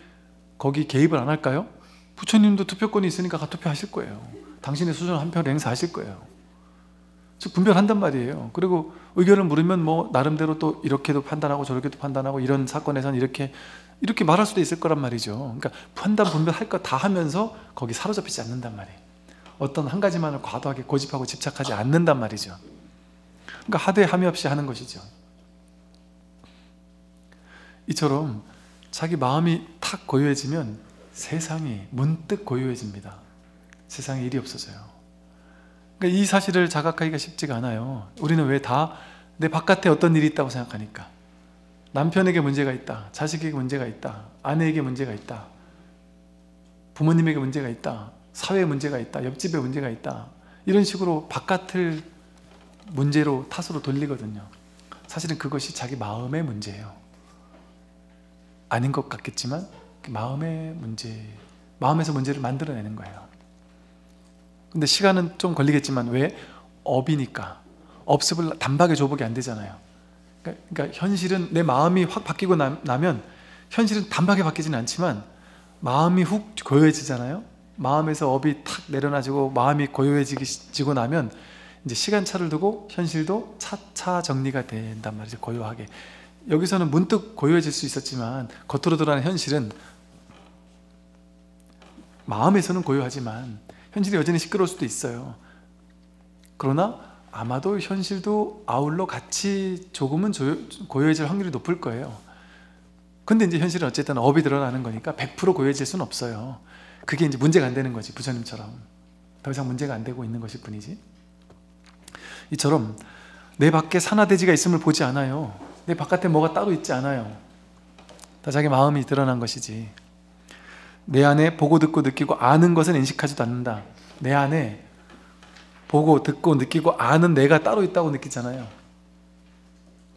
거기 개입을 안 할까요? 부처님도 투표권이 있으니까 가투표하실 거예요. 당신의 소중한 한 표를 행사하실 거예요. 즉 분별한단 말이에요. 그리고 의견을 물으면 뭐 나름대로 또 이렇게도 판단하고 저렇게도 판단하고, 이런 사건에서는 이렇게 말할 수도 있을 거란 말이죠. 그러니까 판단 분별할 거 다 하면서 거기 사로잡히지 않는단 말이에요. 어떤 한 가지만을 과도하게 고집하고 집착하지 않는단 말이죠. 그러니까 하되 함이 없이 하는 것이죠. 이처럼 자기 마음이 탁 고요해지면 세상이 문득 고요해집니다. 세상에 일이 없어져요. 그러니까 이 사실을 자각하기가 쉽지가 않아요. 우리는 왜 다 내 바깥에 어떤 일이 있다고 생각하니까. 남편에게 문제가 있다, 자식에게 문제가 있다, 아내에게 문제가 있다, 부모님에게 문제가 있다, 사회에 문제가 있다, 옆집에 문제가 있다, 이런 식으로 바깥을 문제로 탓으로 돌리거든요. 사실은 그것이 자기 마음의 문제예요. 아닌 것 같겠지만 마음의 문제, 마음에서 문제를 만들어내는 거예요. 근데 시간은 좀 걸리겠지만, 왜? 업이니까. 업습을 단박에 줘보게 안 되잖아요. 그러니까 현실은 내 마음이 확 바뀌고 나면 현실은 단박에 바뀌지는 않지만 마음이 훅 고요해지잖아요. 마음에서 업이 탁 내려놔지고 마음이 고요해지고 나면 이제 시간차를 두고 현실도 차차 정리가 된단 말이죠. 고요하게. 여기서는 문득 고요해질 수 있었지만 겉으로 드러나는 현실은, 마음에서는 고요하지만 현실이 여전히 시끄러울 수도 있어요. 그러나 아마도 현실도 아울러 같이 조금은 고요해질 확률이 높을 거예요. 근데 이제 현실은 어쨌든 업이 드러나는 거니까 100% 고요해질 수는 없어요. 그게 이제 문제가 안 되는 거지. 부처님처럼 더 이상 문제가 안 되고 있는 것일 뿐이지. 이처럼 내 밖에 산화대지가 있음을 보지 않아요. 내 바깥에 뭐가 따로 있지 않아요. 다 자기 마음이 드러난 것이지. 내 안에 보고 듣고 느끼고 아는 것은 인식하지도 않는다. 내 안에 보고 듣고 느끼고 아는 내가 따로 있다고 느끼잖아요.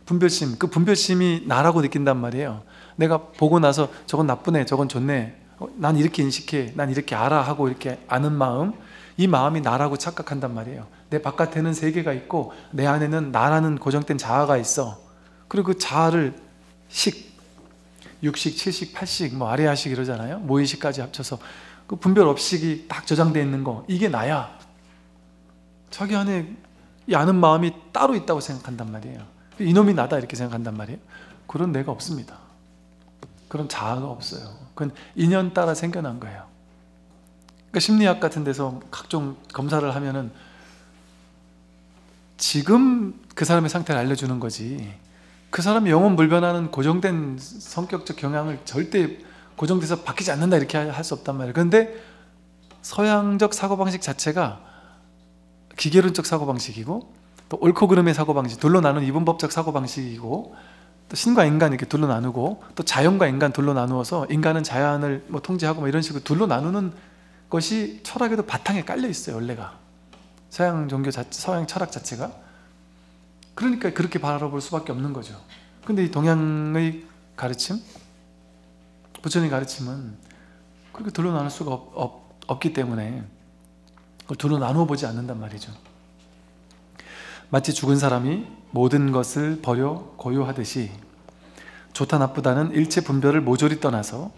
분별심, 그 분별심이 나라고 느낀단 말이에요. 내가 보고 나서 저건 나쁘네, 저건 좋네, 난 이렇게 인식해, 난 이렇게 알아 하고 이렇게 아는 마음, 이 마음이 나라고 착각한단 말이에요. 내 바깥에는 세계가 있고 내 안에는 나라는 고정된 자아가 있어. 그리고 그 자아를 식, 육식, 칠식, 팔식, 뭐 아레아식 이러잖아요. 무의식까지 합쳐서 그 분별 업식이 딱 저장되어 있는 거, 이게 나야. 자기 안에 이 아는 마음이 따로 있다고 생각한단 말이에요. 이놈이 나다 이렇게 생각한단 말이에요. 그런 내가 없습니다. 그런 자아가 없어요. 그건 인연 따라 생겨난 거예요. 그러니까 심리학 같은 데서 각종 검사를 하면은 지금 그 사람의 상태를 알려주는 거지, 그 사람이 영원 불변하는 고정된 성격적 경향을 절대 고정돼서 바뀌지 않는다 이렇게 할 수 없단 말이에요. 그런데 서양적 사고방식 자체가 기계론적 사고방식이고, 또 옳고 그름의 사고방식, 둘로 나눈 이분법적 사고방식이고, 또 신과 인간 이렇게 둘로 나누고, 또 자연과 인간 둘로 나누어서 인간은 자연을 뭐 통제하고 뭐 이런 식으로 둘로 나누는 것이 철학에도 바탕에 깔려 있어요. 원래가 서양 종교 서양 철학 자체가. 그러니까 그렇게 바라볼 수밖에 없는 거죠. 근데 이 동양의 가르침, 부처님의 가르침은 그렇게 둘로 나눌 수가 없기 때문에 그걸 둘로 나누어 보지 않는단 말이죠. 마치 죽은 사람이 모든 것을 버려 고요하듯이 좋다 나쁘다는 일체 분별을 모조리 떠나서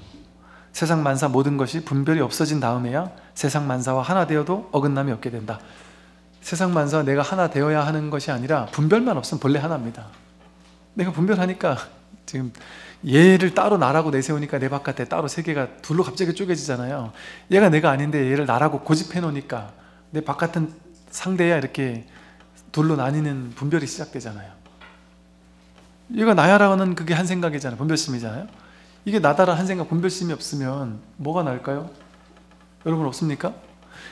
세상 만사 모든 것이 분별이 없어진 다음에야 세상 만사와 하나 되어도 어긋남이 없게 된다. 세상 만사와 내가 하나 되어야 하는 것이 아니라 분별만 없으면 본래 하나입니다. 내가 분별하니까 지금 얘를 따로 나라고 내세우니까 내 바깥에 따로 세계가 둘로 갑자기 쪼개지잖아요. 얘가 내가 아닌데 얘를 나라고 고집해 놓으니까 내 바깥은 상대야 이렇게 둘로 나뉘는 분별이 시작되잖아요. 얘가 나야라는 그게 한 생각이잖아요. 분별심이잖아요. 이게 나다라 한 생각, 분별심이 없으면 뭐가 날까요? 여러분 없습니까?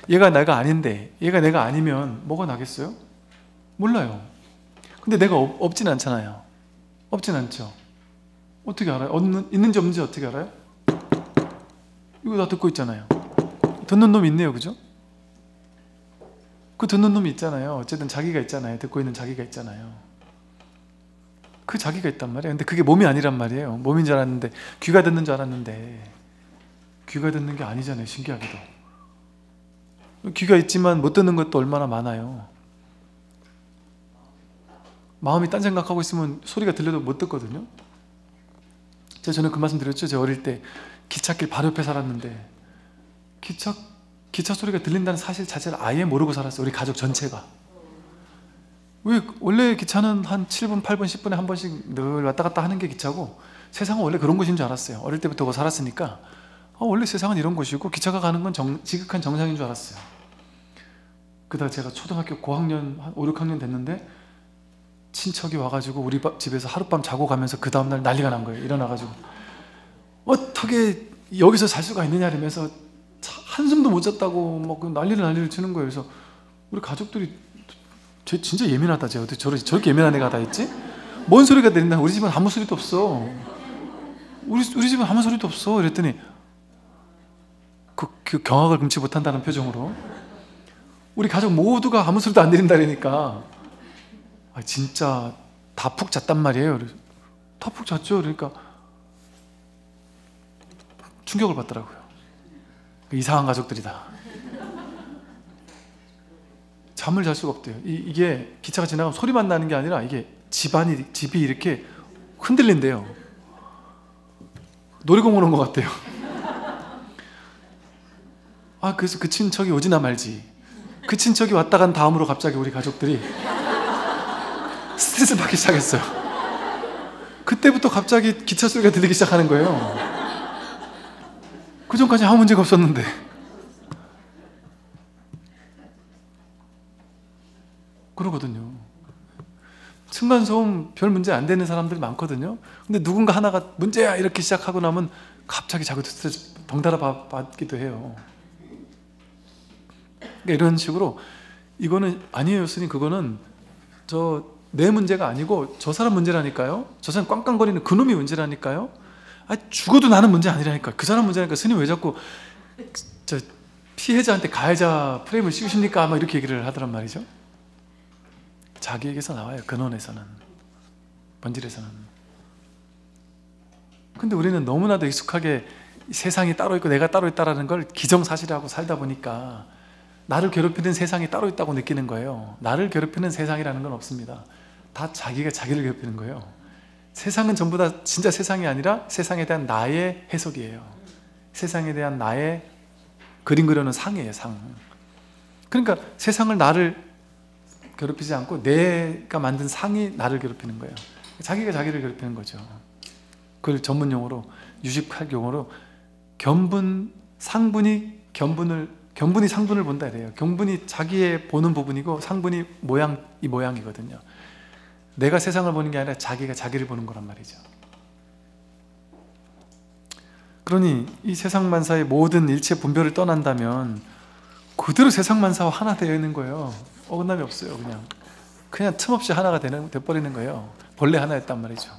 얘가 내가 아닌데 얘가 내가 아니면 뭐가 나겠어요? 몰라요. 근데 내가 없진 않잖아요. 없진 않죠. 어떻게 알아요? 있는지 없는지 어떻게 알아요? 이거 다 듣고 있잖아요. 듣는 놈 있네요. 그죠? 그 듣는 놈이 있잖아요. 어쨌든 자기가 있잖아요. 듣고 있는 자기가 있잖아요. 그 자기가 있단 말이에요. 근데 그게 몸이 아니란 말이에요. 몸인 줄 알았는데, 귀가 듣는 줄 알았는데 귀가 듣는 게 아니잖아요. 신기하게도. 귀가 있지만 못 듣는 것도 얼마나 많아요. 마음이 딴 생각하고 있으면 소리가 들려도 못 듣거든요. 제가 전에 그 말씀 드렸죠. 제가 어릴 때 기찻길 바로 옆에 살았는데 기차 소리가 들린다는 사실 자체를 아예 모르고 살았어요. 우리 가족 전체가. 왜 원래 기차는 한 7분, 8분, 10분에 한 번씩 늘 왔다 갔다 하는 게 기차고, 세상은 원래 그런 곳인 줄 알았어요. 어릴 때부터 그거 살았으니까 원래 세상은 이런 곳이고 기차가 가는 건 지극한 정상인 줄 알았어요. 그러다 제가 초등학교 고학년 한 5, 6학년 됐는데 친척이 와가지고 우리 집에서 하룻밤 자고 가면서 그 다음날 난리가 난 거예요. 일어나가지고 어떻게 여기서 잘 수가 있느냐 이러면서 한숨도 못 잤다고 막 난리를 치는 거예요. 그래서 우리 가족들이 쟤 진짜 예민하다. 쟤 어떻게 저렇게 예민한 애가 다 있지? 뭔 소리가 들린다. 우리 집은 아무 소리도 없어. 우리 집은 아무 소리도 없어. 이랬더니 그 경악을 금치 못한다는 표정으로 우리 가족 모두가 아무 소리도 안 들린다니까. 진짜 다 푹 잤단 말이에요. 다 푹 잤죠. 그러니까 충격을 받더라고요. 이상한 가족들이다. 잠을 잘 수가 없대요. 이게 기차가 지나가면 소리만 나는 게 아니라 이게 집이 이렇게 흔들린대요. 놀이공원 온 것 같대요. 그래서 그 친척이 오지나 말지. 그 친척이 왔다 간 다음으로 갑자기 우리 가족들이 스트레스 받기 시작했어요. 그때부터 갑자기 기차 소리가 들리기 시작하는 거예요. 그 전까지 아무 문제가 없었는데. 그러거든요. 층간소음 별 문제 안 되는 사람들이 많거든요. 근데 누군가 하나가 문제야 이렇게 시작하고 나면 갑자기 자기도 스트레스 덩달아 받기도 해요. 그러니까 이런 식으로 이거는 아니에요 스님, 그거는 내 문제가 아니고 저 사람 문제라니까요. 저 사람 꽝꽝거리는 그놈이 문제라니까요. 죽어도 나는 문제 아니라니까. 그 사람 문제라니까. 스님 왜 자꾸 피해자한테 가해자 프레임을 씌우십니까? 아마 이렇게 얘기를 하더란 말이죠. 자기에게서 나와요. 근원에서는, 본질에서는. 근데 우리는 너무나도 익숙하게 세상이 따로 있고 내가 따로 있다는 걸 기정사실하고 살다 보니까 나를 괴롭히는 세상이 따로 있다고 느끼는 거예요. 나를 괴롭히는 세상이라는 건 없습니다. 다 자기가 자기를 괴롭히는 거예요. 세상은 전부 다 진짜 세상이 아니라 세상에 대한 나의 해석이에요. 세상에 대한 나의 그림 그려놓은 상이에요, 상. 그러니까 세상을 나를 괴롭히지 않고 내가 만든 상이 나를 괴롭히는 거예요. 자기가 자기를 괴롭히는 거죠. 그걸 전문용어로, 유식학 용어로 견분, 상분이 견분이 상분을 본다 이래요. 견분이 자기의 보는 부분이고 상분이 이 모양이거든요. 내가 세상을 보는 게 아니라 자기가 자기를 보는 거란 말이죠. 그러니 이 세상만사의 모든 일체 분별을 떠난다면 그대로 세상만사와 하나 되어 있는 거예요. 어긋남이 없어요. 그냥 틈없이 하나가 돼버리는 거예요. 본래 하나였단 말이죠.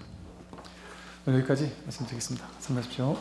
여기까지 말씀드리겠습니다. 참여하십시오.